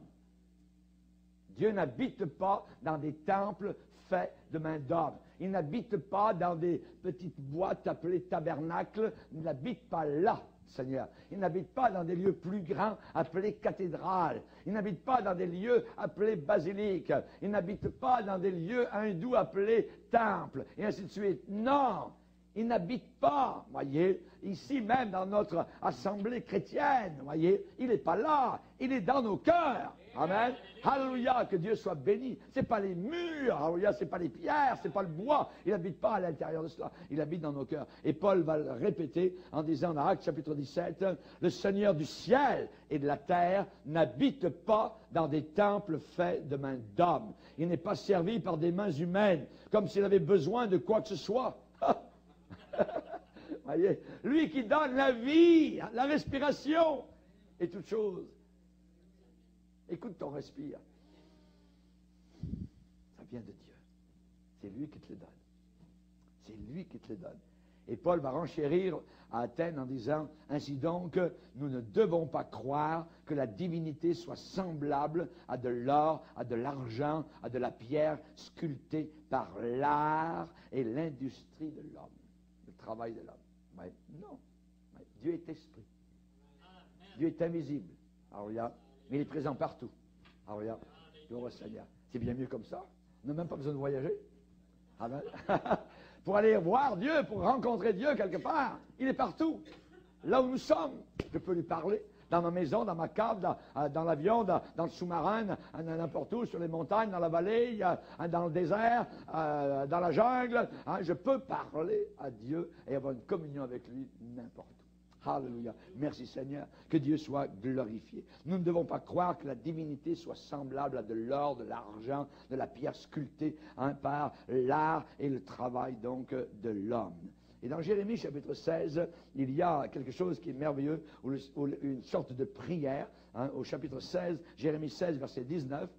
Dieu n'habite pas dans des temples faits de main d'homme. Il n'habite pas dans des petites boîtes appelées tabernacles. Il n'habite pas là, Seigneur. Il n'habite pas dans des lieux plus grands appelés cathédrales. Il n'habite pas dans des lieux appelés basiliques. Il n'habite pas dans des lieux hindous appelés temples, et ainsi de suite. Non! Il n'habite pas, voyez, ici même dans notre assemblée chrétienne, voyez, il n'est pas là, il est dans nos cœurs. Amen. Alléluia, que Dieu soit béni. Ce n'est pas les murs, alléluia, ce n'est pas les pierres, ce n'est pas le bois. Il n'habite pas à l'intérieur de cela, il habite dans nos cœurs. Et Paul va le répéter en disant dans Actes chapitre 17, le Seigneur du ciel et de la terre n'habite pas dans des temples faits de mains d'hommes. Il n'est pas servi par des mains humaines, comme s'il avait besoin de quoi que ce soit. Voyez, lui qui donne la vie, la respiration et toute chose. Écoute ton respire. Ça vient de Dieu. C'est lui qui te le donne. C'est lui qui te le donne. Et Paul va renchérir à Athènes en disant, ainsi donc, nous ne devons pas croire que la divinité soit semblable à de l'or, à de l'argent, à de la pierre sculptée par l'art et l'industrie de l'homme, le travail de l'homme. Mais non, mais Dieu est esprit. Dieu est invisible. Alléluia. Mais il est présent partout. Alléluia. Gloire au Seigneur. C'est bien mieux comme ça. On n'a même pas besoin de voyager. Amen. Pour aller voir Dieu, pour rencontrer Dieu quelque part. Il est partout. Là où nous sommes, je peux lui parler. Dans ma maison, dans ma cave, dans l'avion, dans le sous-marin, n'importe où, sur les montagnes, dans la vallée, dans le désert, dans la jungle. Je peux parler à Dieu et avoir une communion avec lui n'importe où. Alléluia. Merci Seigneur. Que Dieu soit glorifié. Nous ne devons pas croire que la divinité soit semblable à de l'or, de l'argent, de la pierre sculptée par l'art et le travail donc de l'homme. Et dans Jérémie chapitre 16, il y a quelque chose qui est merveilleux, une sorte de prière, au chapitre 16, Jérémie 16, verset 19.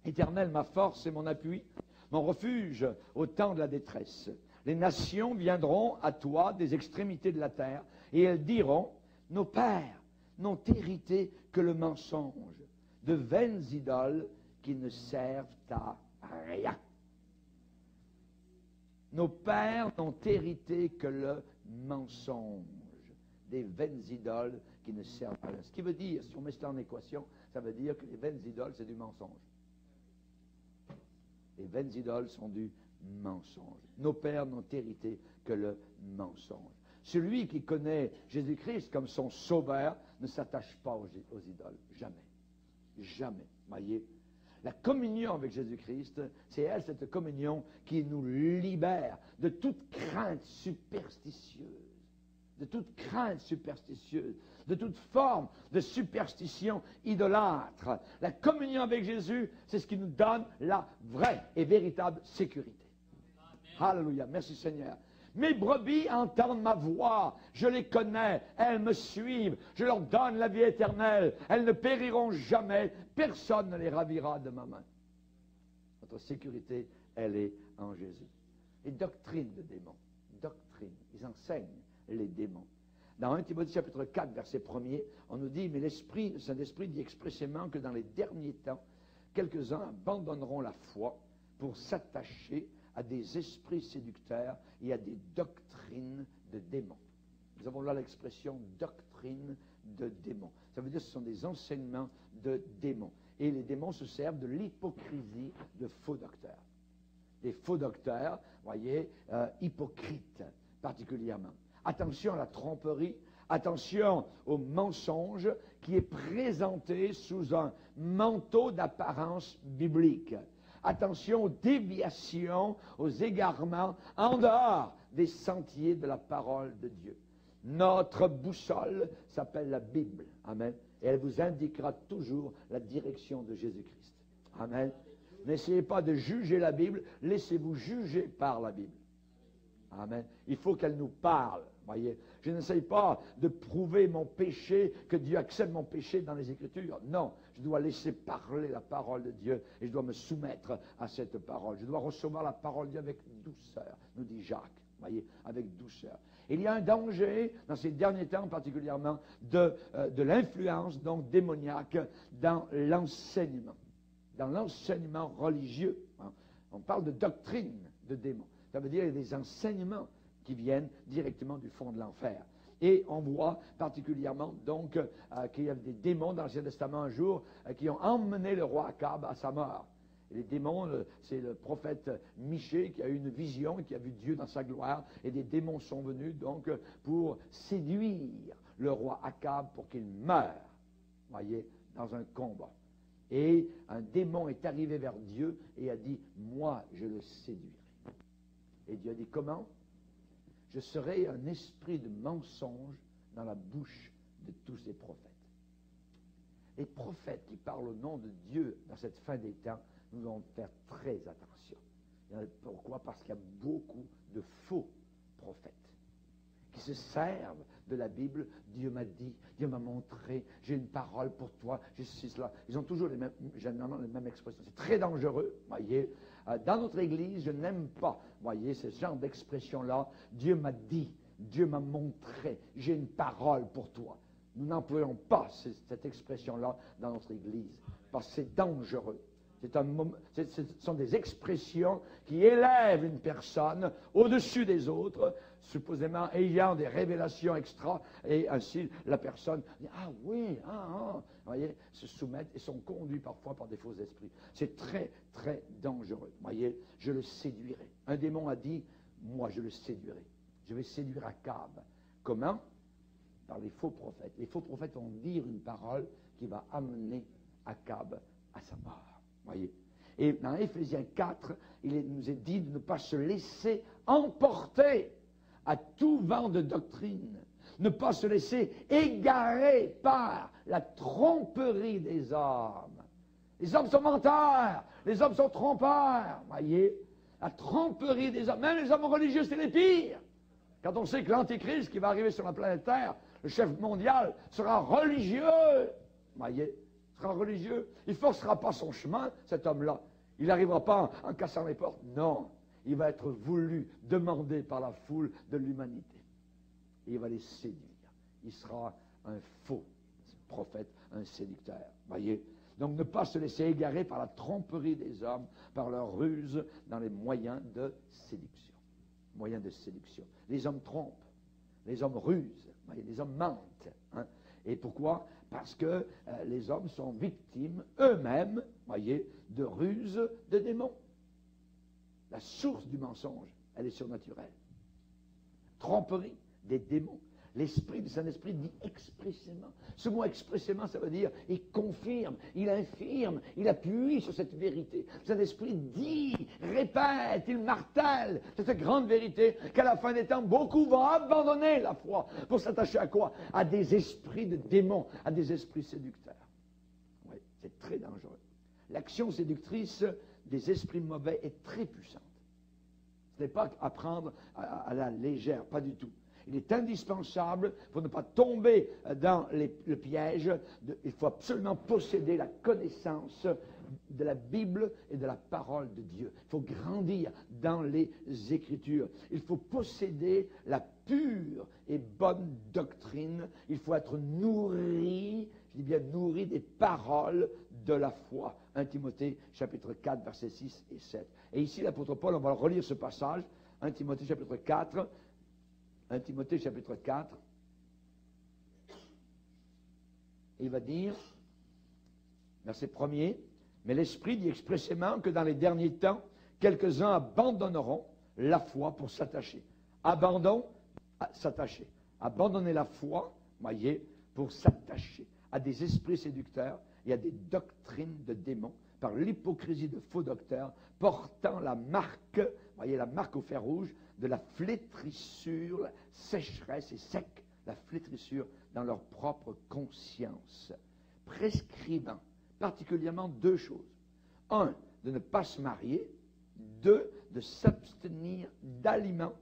Éternel, ma force et mon appui, mon refuge au temps de la détresse. Les nations viendront à toi des extrémités de la terre, et elles diront, nos pères n'ont hérité que le mensonge, de vaines idoles qui ne servent à rien. Nos pères n'ont hérité que le mensonge, des vaines idoles qui ne servent à rien. Ce qui veut dire, si on met ça en équation, ça veut dire que les vaines idoles, c'est du mensonge. Les vaines idoles sont du mensonge. Nos pères n'ont hérité que le mensonge. Celui qui connaît Jésus-Christ comme son sauveur ne s'attache pas aux idoles. Jamais. Jamais. Voyez. La communion avec Jésus-Christ, c'est elle, cette communion, qui nous libère de toute crainte superstitieuse. De toute crainte superstitieuse. De toute forme de superstition idolâtre. La communion avec Jésus, c'est ce qui nous donne la vraie et véritable sécurité. Alléluia. Merci Seigneur. Mes brebis entendent ma voix, je les connais, elles me suivent, je leur donne la vie éternelle, elles ne périront jamais, personne ne les ravira de ma main. Notre sécurité, elle est en Jésus. Et doctrine de démons, doctrine, ils enseignent les démons. Dans 1 Timothée chapitre 4, verset 1er, on nous dit, mais l'Esprit, le Saint-Esprit dit expressément que dans les derniers temps, quelques-uns abandonneront la foi pour s'attacher à des esprits séducteurs et à des doctrines de démons. Nous avons là l'expression doctrine de démons. Ça veut dire que ce sont des enseignements de démons. Et les démons se servent de l'hypocrisie de faux docteurs. Des faux docteurs, voyez, hypocrites particulièrement. Attention à la tromperie, attention au mensonge qui est présenté sous un manteau d'apparence biblique. Attention aux déviations, aux égarements en dehors des sentiers de la parole de Dieu. Notre boussole s'appelle la Bible. Amen. Et elle vous indiquera toujours la direction de Jésus-Christ. Amen. N'essayez pas de juger la Bible, laissez-vous juger par la Bible. Amen. Il faut qu'elle nous parle. Voyez, je n'essaye pas de prouver mon péché, que Dieu accepte mon péché dans les Écritures. Non, je dois laisser parler la parole de Dieu et je dois me soumettre à cette parole. Je dois recevoir la parole de Dieu avec douceur, nous dit Jacques. Voyez, avec douceur. Il y a un danger, dans ces derniers temps particulièrement, de l'influence donc démoniaque dans l'enseignement religieux. On parle de doctrine de démons. Ça veut dire qu'il y a des enseignements qui viennent directement du fond de l'enfer. Et on voit particulièrement donc qu'il y a des démons dans l'Ancien Testament un jour qui ont emmené le roi Akab à sa mort. Et les démons, c'est le prophète Michée qui a eu une vision, qui a vu Dieu dans sa gloire, et des démons sont venus donc pour séduire le roi Akab pour qu'il meure, voyez, dans un combat. Et un démon est arrivé vers Dieu et a dit, moi je le séduirai. Et Dieu a dit, comment? Je serai un esprit de mensonge dans la bouche de tous ces prophètes. Les prophètes qui parlent au nom de Dieu dans cette fin des temps, nous devons faire très attention. Pourquoi? Parce qu'il y a beaucoup de faux prophètes qui se servent de la Bible. Dieu m'a dit, Dieu m'a montré, j'ai une parole pour toi, j'ai ceci, cela. Ils ont toujours généralement les mêmes expressions. C'est très dangereux, voyez. Dans notre Église, je n'aime pas, voyez, ce genre d'expression-là. Dieu m'a dit, Dieu m'a montré, j'ai une parole pour toi. Nous n'employons pas cette expression-là dans notre Église, parce que c'est dangereux. Ce sont des expressions qui élèvent une personne au-dessus des autres, supposément ayant des révélations extra, et ainsi la personne dit « Ah oui, vous voyez, se soumettent et sont conduits parfois par des faux esprits. C'est très, très dangereux. Vous voyez, je le séduirai. Un démon a dit « Moi, je le séduirai. Je vais séduire Akab. » Comment? Par les faux prophètes. Les faux prophètes vont dire une parole qui va amener Akab à sa mort. Voyez. Et dans Éphésiens 4, nous est dit de ne pas se laisser emporter à tout vent de doctrine, ne pas se laisser égarer par la tromperie des hommes. Les hommes sont menteurs, les hommes sont trompeurs, voyez. La tromperie des hommes, même les hommes religieux, c'est les pires. Quand on sait que l'Antéchrist qui va arriver sur la planète Terre, le chef mondial, sera religieux, voyez. Sera religieux, il ne forcera pas son chemin, cet homme-là. Il n'arrivera pas en cassant les portes. Non, il va être voulu, demandé par la foule de l'humanité. Et il va les séduire. Il sera un faux prophète, un séducteur. Voyez. Donc ne pas se laisser égarer par la tromperie des hommes, par leur ruse dans les moyens de séduction. Moyens de séduction. Les hommes trompent, les hommes rusent, voyez, les hommes mentent. Hein. Et pourquoi? Parce que les hommes sont victimes eux-mêmes, voyez, de ruses de démons. La source du mensonge, elle est surnaturelle. Tromperie des démons. L'Esprit du Saint-Esprit dit expressément. Ce mot expressément, ça veut dire, il confirme, il infirme, il appuie sur cette vérité. Le Saint-Esprit dit, répète, il martèle cette grande vérité qu'à la fin des temps, beaucoup vont abandonner la foi pour s'attacher à quoi? À des esprits de démons, à des esprits séducteurs. Oui, c'est très dangereux. L'action séductrice des esprits mauvais est très puissante. Ce n'est pas à prendre à la légère, pas du tout. Il est indispensable, pour ne pas tomber dans le piège, il faut absolument posséder la connaissance de la Bible et de la parole de Dieu. Il faut grandir dans les Écritures. Il faut posséder la pure et bonne doctrine. Il faut être nourri, je dis bien nourri des paroles de la foi. 1 Timothée chapitre 4, versets 6 et 7. Et ici, l'apôtre Paul, on va relire ce passage, 1 Timothée chapitre 4, 1 Timothée chapitre 4, il va dire, verset 1er, « Mais l'Esprit dit expressément que dans les derniers temps, quelques-uns abandonneront la foi pour s'attacher. » Abandon, s'attacher. Abandonner la foi, voyez, pour s'attacher à des esprits séducteurs et à des doctrines de démons, par l'hypocrisie de faux docteurs, portant la marque, voyez, la marque au fer rouge, de la flétrissure, la sécheresse et sec, la flétrissure dans leur propre conscience, prescrivant particulièrement deux choses. Un, de ne pas se marier. Deux, de s'abstenir d'aliments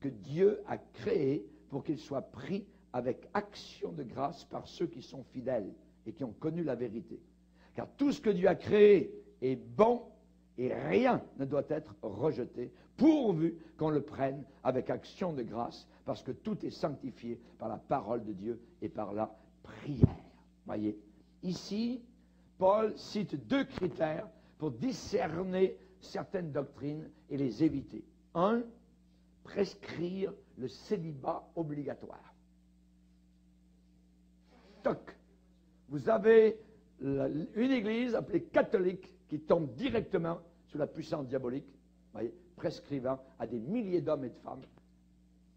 que Dieu a créés pour qu'ils soient pris avec action de grâce par ceux qui sont fidèles et qui ont connu la vérité. Car tout ce que Dieu a créé est bon et rien ne doit être rejeté, pourvu qu'on le prenne avec action de grâce, parce que tout est sanctifié par la parole de Dieu et par la prière. Voyez, ici, Paul cite deux critères pour discerner certaines doctrines et les éviter. Un, prescrire le célibat obligatoire. Toc. Vous avez une église appelée catholique qui tombe directement sous la puissance diabolique, voyez, prescrivant à des milliers d'hommes et de femmes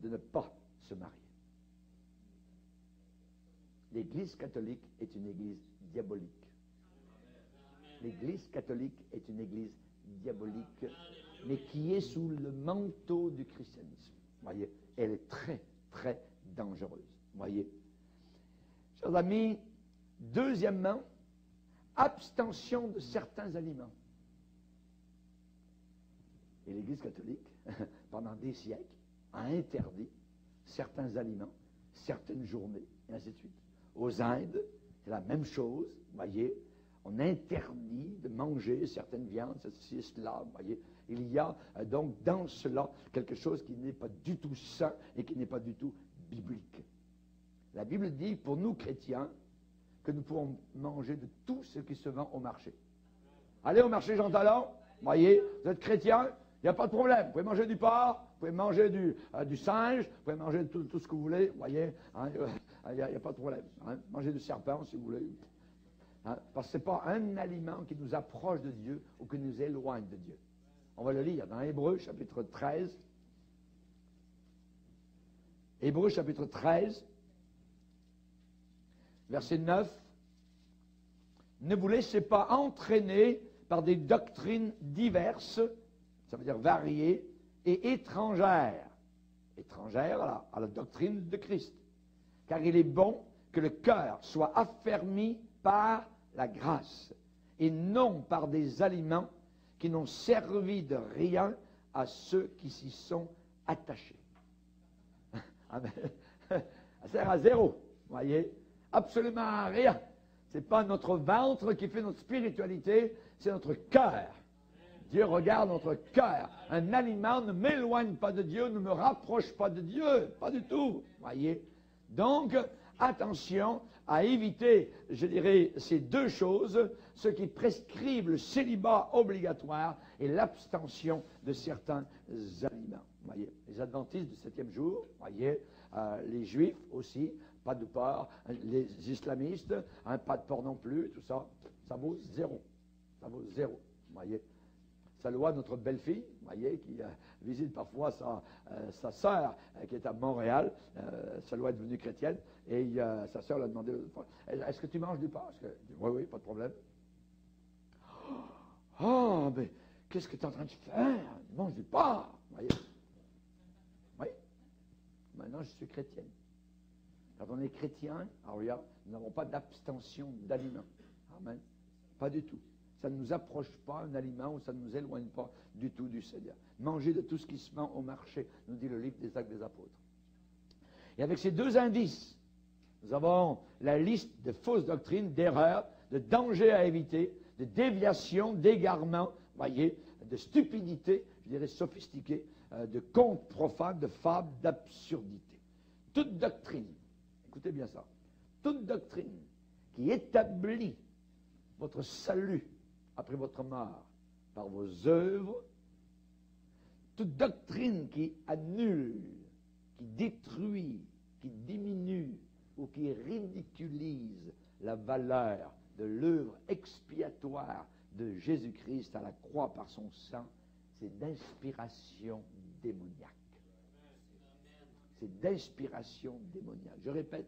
de ne pas se marier. L'Église catholique est une église diabolique. L'Église catholique est une église diabolique, mais qui est sous le manteau du christianisme. Voyez, elle est très, très dangereuse. Voyez. Chers amis, deuxièmement, abstention de certains aliments. Et l'Église catholique, pendant des siècles, a interdit certains aliments, certaines journées, et ainsi de suite. Aux Indes, c'est la même chose, voyez. On interdit de manger certaines viandes, ceci, cela, voyez. Il y a donc dans cela quelque chose qui n'est pas du tout sain et qui n'est pas du tout biblique. La Bible dit, pour nous chrétiens, que nous pouvons manger de tout ce qui se vend au marché. Allez au marché Jean Talon, voyez, vous êtes chrétien, il n'y a pas de problème. Vous pouvez manger du porc, vous pouvez manger du singe, vous pouvez manger tout ce que vous voulez, voyez, il n'y a pas de problème. Hein, mangez du serpent si vous voulez. Hein, parce que ce n'est pas un aliment qui nous approche de Dieu ou qui nous éloigne de Dieu. On va le lire dans Hébreux chapitre 13. Hébreux chapitre 13, verset 9. Ne vous laissez pas entraîner par des doctrines diverses, ça veut dire variées, et étrangères. Étrangères à la doctrine de Christ. Car il est bon que le cœur soit affermi par la grâce, et non par des aliments qui n'ont servi de rien à ceux qui s'y sont attachés. Amen. Ça sert à zéro, voyez, absolument à rien. Ce n'est pas notre ventre qui fait notre spiritualité, c'est notre cœur. Dieu regarde notre cœur. Un aliment ne m'éloigne pas de Dieu, ne me rapproche pas de Dieu, pas du tout, voyez. Donc, attention à éviter, je dirais, ces deux choses, ceux qui prescrivent le célibat obligatoire et l'abstention de certains aliments. Voyez, les adventistes du 7e jour, voyez, les juifs aussi, pas de porc, les islamistes, pas de porc non plus, tout ça, ça vaut zéro. Ça vaut zéro, voyez. Salwa, notre belle-fille, voyez, qui visite parfois sa sœur qui est à Montréal. Salwa est devenue chrétienne et sa sœur l'a demandé est-ce que tu manges du porc? Oui, pas de problème. Oh, mais qu'est-ce que tu es en train de faire? Tu manges du porc, voyez. Oui. Maintenant, je suis chrétienne. Quand on est chrétien, alors regarde, nous n'avons pas d'abstention d'aliments. Amen. Pas du tout. Ça ne nous approche pas un aliment ou ça ne nous éloigne pas du tout du Seigneur. Manger de tout ce qui se vend au marché, nous dit le livre des Actes des Apôtres. Et avec ces deux indices, nous avons la liste de fausses doctrines, d'erreurs, de dangers à éviter, de déviations, d'égarements, voyez, de stupidité, je dirais sophistiquée, de contes profanes, de fables, d'absurdités. Toute doctrine, écoutez bien ça, toute doctrine qui établit votre salut après votre mort par vos œuvres, toute doctrine qui annule, qui détruit, qui diminue ou qui ridiculise la valeur de l'œuvre expiatoire de Jésus-Christ à la croix par son sang, c'est d'inspiration démoniaque. C'est d'inspiration démoniaque. Je répète,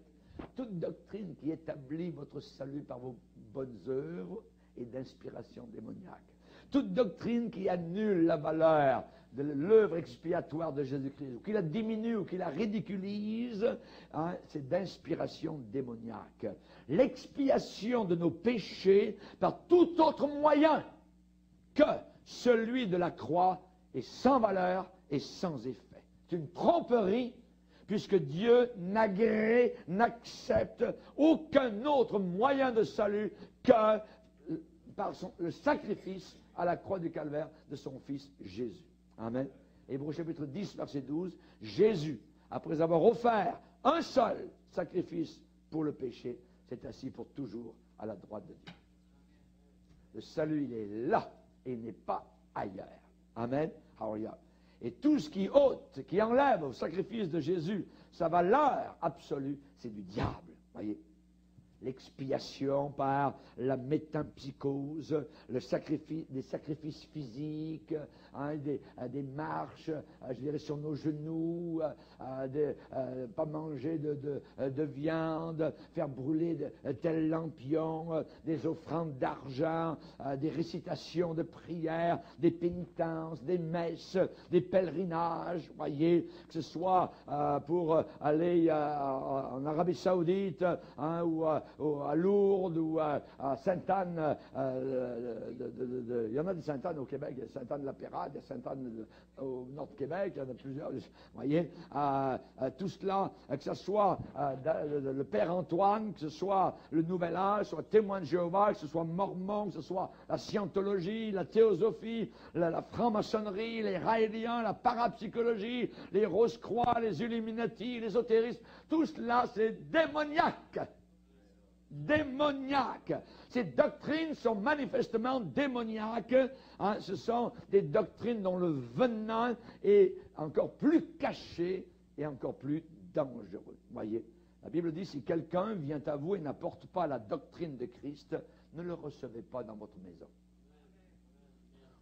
toute doctrine qui établit votre salut par vos bonnes œuvres est d'inspiration démoniaque. Toute doctrine qui annule la valeur de l'œuvre expiatoire de Jésus-Christ, ou qui la diminue, ou qui la ridiculise, c'est d'inspiration démoniaque. L'expiation de nos péchés par tout autre moyen que celui de la croix est sans valeur et sans effet. C'est une tromperie, puisque Dieu n'agrée, n'accepte aucun autre moyen de salut que par le sacrifice à la croix du calvaire de son Fils Jésus. Amen. Hébreux chapitre 10, verset 12, Jésus, après avoir offert un seul sacrifice pour le péché, s'est assis pour toujours à la droite de Dieu. Le salut, il est là et il n'est pas ailleurs. Amen. Hallelujah. Et tout ce qui ôte, qui enlève au sacrifice de Jésus sa valeur absolue, c'est du diable. Voyez, l'expiation par la métampsychose, le sacrifice, des sacrifices physiques, des marches, je dirais sur nos genoux, pas manger de viande, faire brûler de tels lampions, des offrandes d'argent, des récitations de prières, des pénitences, des messes, des pèlerinages, voyez, que ce soit pour aller en Arabie Saoudite ou à Lourdes ou à Sainte-Anne. Il y en a des Sainte-Anne au Québec. Il y a Sainte-Anne-la-Pérade, il y a Sainte-Anne au nord de Québec. Il y en a plusieurs. Vous voyez, tout cela, que ce soit le Père Antoine, que ce soit le Nouvel Âge, que ce soit Témoin de Jéhovah, que ce soit Mormon, que ce soit la Scientologie, la Théosophie, la franc-maçonnerie, les Raéliens, la parapsychologie, les Rose-Croix, les Illuminati, les ésotéristes, tout cela c'est démoniaque. Démoniaque. Ces doctrines sont manifestement démoniaques. Hein, ce sont des doctrines dont le venin est encore plus caché et encore plus dangereux. Voyez, la Bible dit, si quelqu'un vient à vous et n'apporte pas la doctrine de Christ, ne le recevez pas dans votre maison.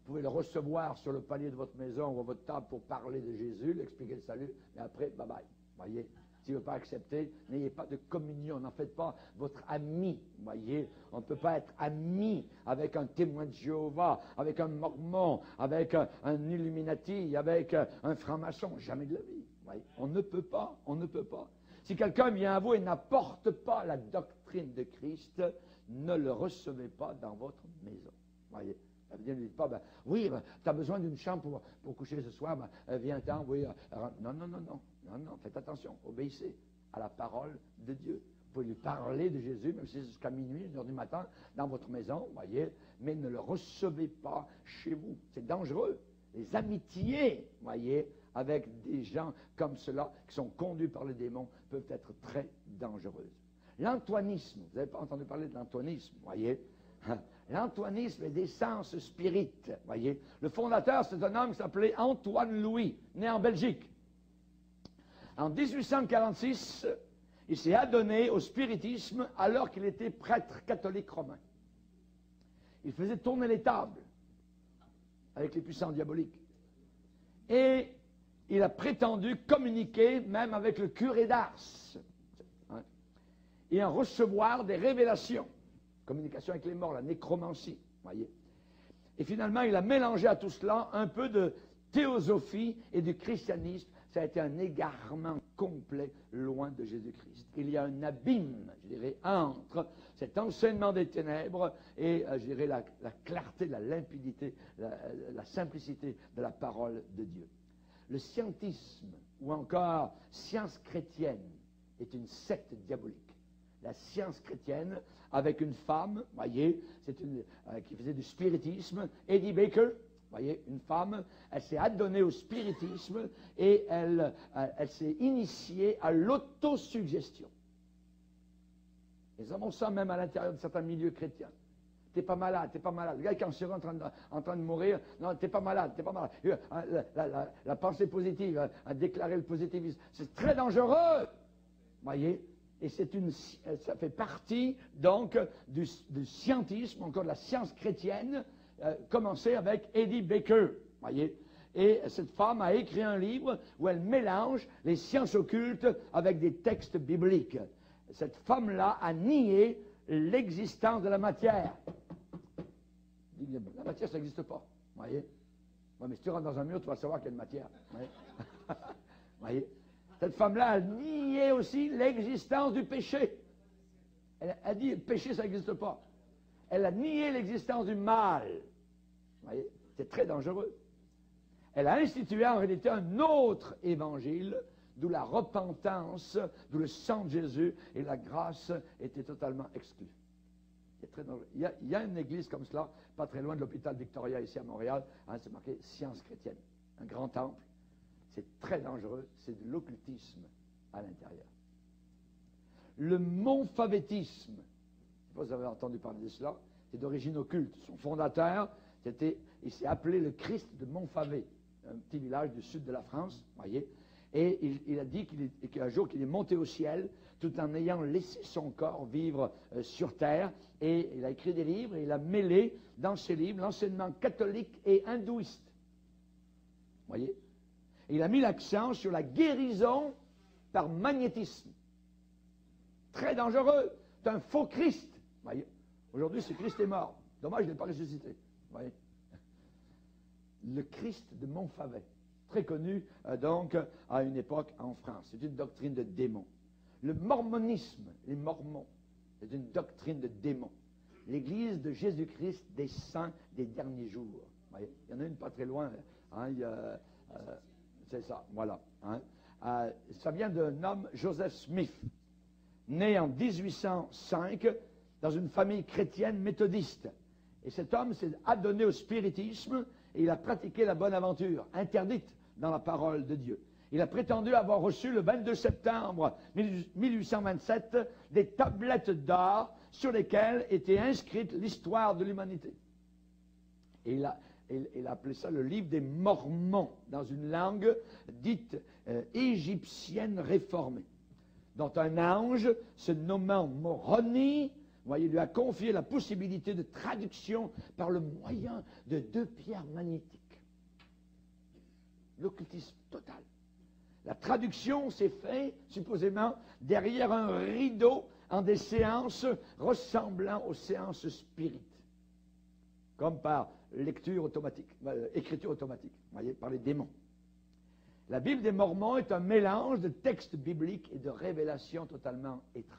Vous pouvez le recevoir sur le palier de votre maison ou à votre table pour parler de Jésus, lui expliquer le salut, mais après, bye bye. Voyez, s'il ne veut pas accepter, n'ayez pas de communion, n'en faites pas votre ami. Voyez, on ne peut pas être ami avec un témoin de Jéhovah, avec un mormon, avec un Illuminati, avec un franc-maçon, jamais de la vie. Voyez, on ne peut pas, on ne peut pas. Si quelqu'un vient à vous et n'apporte pas la doctrine de Christ, ne le recevez pas dans votre maison. Voyez. Ça veut dire, ne dites pas, oui, tu as besoin d'une chambre pour coucher ce soir, viens-t'en, oui. Non, faites attention, obéissez à la parole de Dieu. Vous pouvez lui parler de Jésus, même si c'est jusqu'à minuit, 1h du matin, dans votre maison, voyez, mais ne le recevez pas chez vous. C'est dangereux. Les amitiés, voyez, avec des gens comme cela, qui sont conduits par le démon, peuvent être très dangereuses. L'antoinisme, vous n'avez pas entendu parler de l'antoinisme, voyez. L'antoinisme est d'essence spirite, voyez. Le fondateur, c'est un homme qui s'appelait Antoine Louis, né en Belgique. En 1846, il s'est adonné au spiritisme alors qu'il était prêtre catholique romain. Il faisait tourner les tables avec les puissants diaboliques. Et il a prétendu communiquer même avec le curé d'Ars, hein, et en recevoir des révélations. Communication avec les morts, la nécromancie, voyez. Et finalement, il a mélangé à tout cela un peu de théosophie et du christianisme. Ça a été un égarement complet loin de Jésus-Christ. Il y a un abîme, je dirais, entre cet enseignement des ténèbres et, je dirais, la clarté, la limpidité, la simplicité de la parole de Dieu. Le scientisme, ou encore science chrétienne, est une secte diabolique. La science chrétienne, avec une femme, voyez, qui faisait du spiritisme, Eddie Baker, voyez, une femme, elle s'est adonnée au spiritisme et elle s'est initiée à l'autosuggestion. Les hommes ont ça même à l'intérieur de certains milieux chrétiens. T'es pas malade, t'es pas malade. Le gars qui est en train de mourir, non, t'es pas malade, t'es pas malade. La pensée positive, à déclarer le positivisme, c'est très dangereux, voyez. Et ça fait partie, donc, du scientisme, encore de la science chrétienne, commencée avec Eddie Baker, voyez. Et cette femme a écrit un livre où elle mélange les sciences occultes avec des textes bibliques. Cette femme-là a nié l'existence de la matière. La matière, ça n'existe pas, voyez. Ouais, mais si tu rentres dans un mur, tu vas savoir qu'il y a une matière. Voyez. Cette femme-là a nié aussi l'existence du péché. Elle a dit, le péché, ça n'existe pas. Elle a nié l'existence du mal. Vous voyez, c'est très dangereux. Elle a institué en réalité un autre évangile, d'où la repentance, d'où le sang de Jésus et la grâce étaient totalement exclus. C'est très dangereux. Il y a une église comme cela, pas très loin de l'hôpital Victoria, ici à Montréal, hein, c'est marqué Science chrétienne. Un grand temple. C'est très dangereux, c'est de l'occultisme à l'intérieur. Le montfavétisme, je ne sais pas si vous avez entendu parler de cela, c'est d'origine occulte. Son fondateur, il s'est appelé le Christ de Montfavet, un petit village du sud de la France, voyez. Et il a dit qu'un jour qu'il est monté au ciel, tout en ayant laissé son corps vivre sur terre. Et il a écrit des livres, et il a mêlé dans ses livres l'enseignement catholique et hindouiste. Voyez. Il a mis l'accent sur la guérison par magnétisme. Très dangereux. C'est un faux Christ. Aujourd'hui, ce Christ est mort. Dommage, il n'est pas ressuscité. Voyez. Le Christ de Montfavet. Très connu, donc, à une époque en France. C'est une doctrine de démon. Le mormonisme, les mormons. C'est une doctrine de démon. L'Église de Jésus-Christ des saints des derniers jours. Vous voyez, il y en a une pas très loin. Hein, c'est ça, voilà. Hein. Ça vient d'un homme, Joseph Smith, né en 1805 dans une famille chrétienne méthodiste. Et cet homme s'est adonné au spiritisme et il a pratiqué la bonne aventure, interdite dans la parole de Dieu. Il a prétendu avoir reçu le 22 septembre 1827 des tablettes d'or sur lesquelles était inscrite l'histoire de l'humanité. Et il a appelé ça le livre des Mormons, dans une langue dite égyptienne réformée, dont un ange se nommant Moroni, vous voyez, lui a confié la possibilité de traduction par le moyen de 2 pierres magnétiques. L'occultisme total. La traduction s'est faite, supposément, derrière un rideau en des séances ressemblant aux séances spirites, comme par lecture automatique, écriture automatique, vous voyez, par les démons. La Bible des Mormons est un mélange de textes bibliques et de révélations totalement étranges.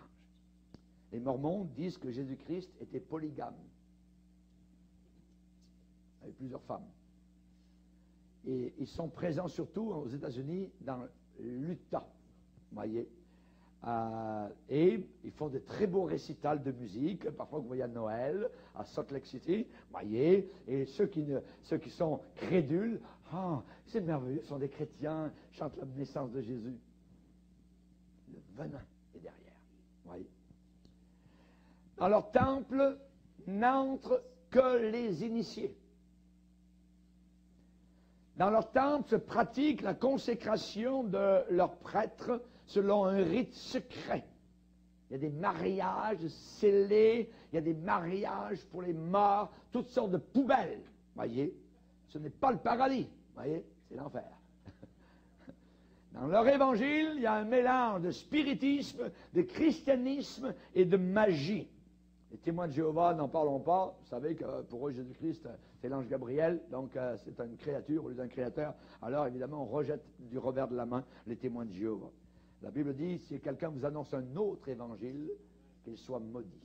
Les Mormons disent que Jésus-Christ était polygame, avec plusieurs femmes. Et ils sont présents surtout aux États-Unis, dans l'Utah, vous voyez. Et ils font de très beaux récitals de musique, parfois vous voyez à Noël, à Salt Lake City, vous voyez. Et ceux qui sont crédules, c'est merveilleux, ce sont des chrétiens, chantent la naissance de Jésus. Le venin est derrière, vous voyez. Dans leur temple n'entrent que les initiés. Dans leur temple se pratique la consécration de leurs prêtres selon un rite secret. Il y a des mariages scellés, il y a des mariages pour les morts, toutes sortes de poubelles. Voyez, ce n'est pas le paradis, voyez, c'est l'enfer. Dans leur évangile, il y a un mélange de spiritisme, de christianisme et de magie. Les témoins de Jéhovah, n'en parlons pas. Vous savez que pour eux, Jésus-Christ, c'est l'ange Gabriel, donc c'est une créature au lieu d'un créateur. Alors évidemment, on rejette du revers de la main les témoins de Jéhovah. La Bible dit, si quelqu'un vous annonce un autre évangile, qu'il soit maudit,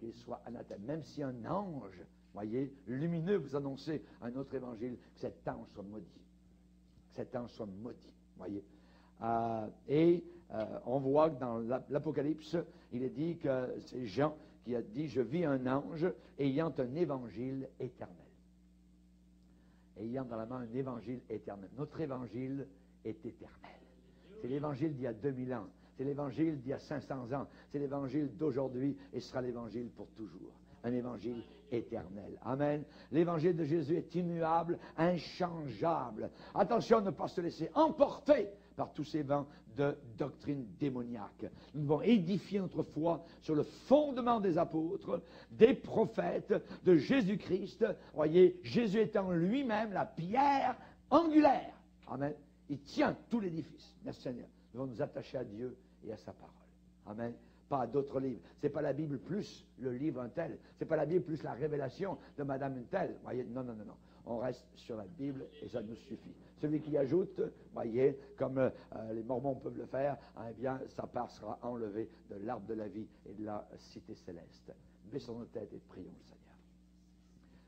qu'il soit anathème. Même si un ange, voyez, lumineux vous annonce un autre évangile, que cet ange soit maudit. Que cet ange soit maudit, voyez. On voit que dans l'Apocalypse, il est dit que c'est Jean qui a dit, je vis un ange ayant un évangile éternel. Ayant dans la main un évangile éternel. Notre évangile est éternel. C'est l'évangile d'il y a 2000 ans. C'est l'évangile d'il y a 500 ans. C'est l'évangile d'aujourd'hui et ce sera l'évangile pour toujours. Un évangile éternel. Amen. L'évangile de Jésus est immuable, inchangeable. Attention à ne pas se laisser emporter par tous ces vents de doctrine démoniaque. Nous devons édifier notre foi sur le fondement des apôtres, des prophètes, de Jésus-Christ. Voyez, Jésus étant lui-même la pierre angulaire. Amen. Il tient tout l'édifice. Merci Seigneur. Nous devons nous attacher à Dieu et à sa parole. Amen. Pas à d'autres livres. Ce n'est pas la Bible plus le livre un tel. Ce n'est pas la Bible plus la révélation de Madame une telle. Voyez, non, non, non, non. On reste sur la Bible et ça nous suffit. Celui qui ajoute, voyez, comme les Mormons peuvent le faire, eh bien, sa part sera enlevée de l'arbre de la vie et de la cité céleste. Baissons nos têtes et prions le Seigneur.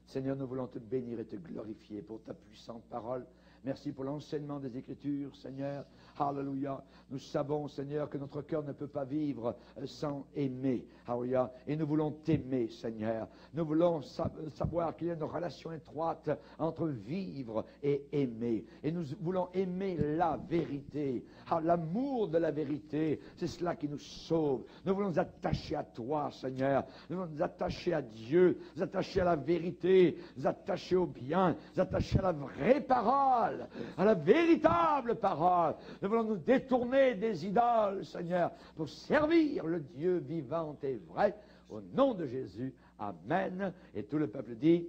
Seigneur, nous voulons te bénir et te glorifier pour ta puissante parole. Merci pour l'enseignement des Écritures, Seigneur. Alléluia. Nous savons, Seigneur, que notre cœur ne peut pas vivre sans aimer. Alléluia. Et nous voulons t'aimer, Seigneur. Nous voulons savoir qu'il y a une relation étroite entre vivre et aimer. Et nous voulons aimer la vérité. L'amour de la vérité, c'est cela qui nous sauve. Nous voulons nous attacher à toi, Seigneur. Nous voulons nous attacher à Dieu, nous attacher à la vérité, nous attacher au bien, nous attacher à la vraie parole, à la véritable parole. Nous voulons nous détourner des idoles, Seigneur, pour servir le Dieu vivant et vrai. Au nom de Jésus, Amen. Et tout le peuple dit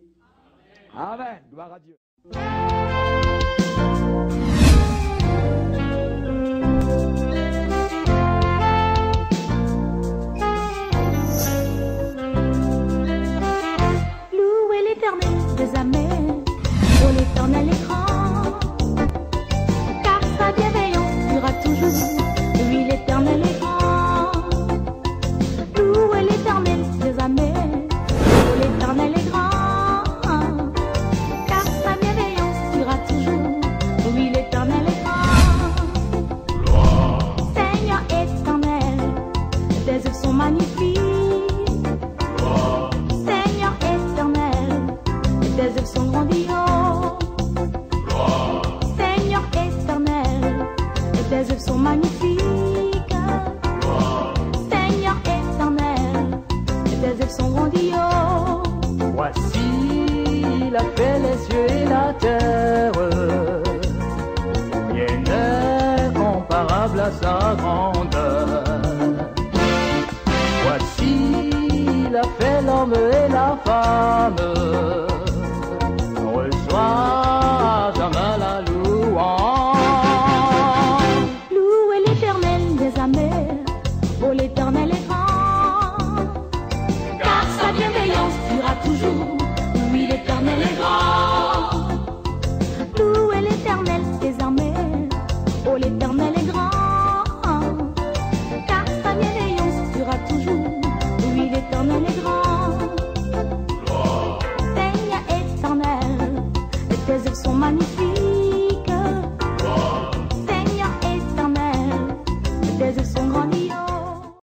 Amen. Amen. Gloire à Dieu. Louez l'Éternel des amers, pour l'Éternel est grand, car sa bienveillance durera toujours. Oui, l'Éternel est grand. Louez l'Éternel. grandiose. Voici, il a fait les cieux et la terre. Rien n'est comparable à sa grandeur. Voici, il a fait l'homme et la femme.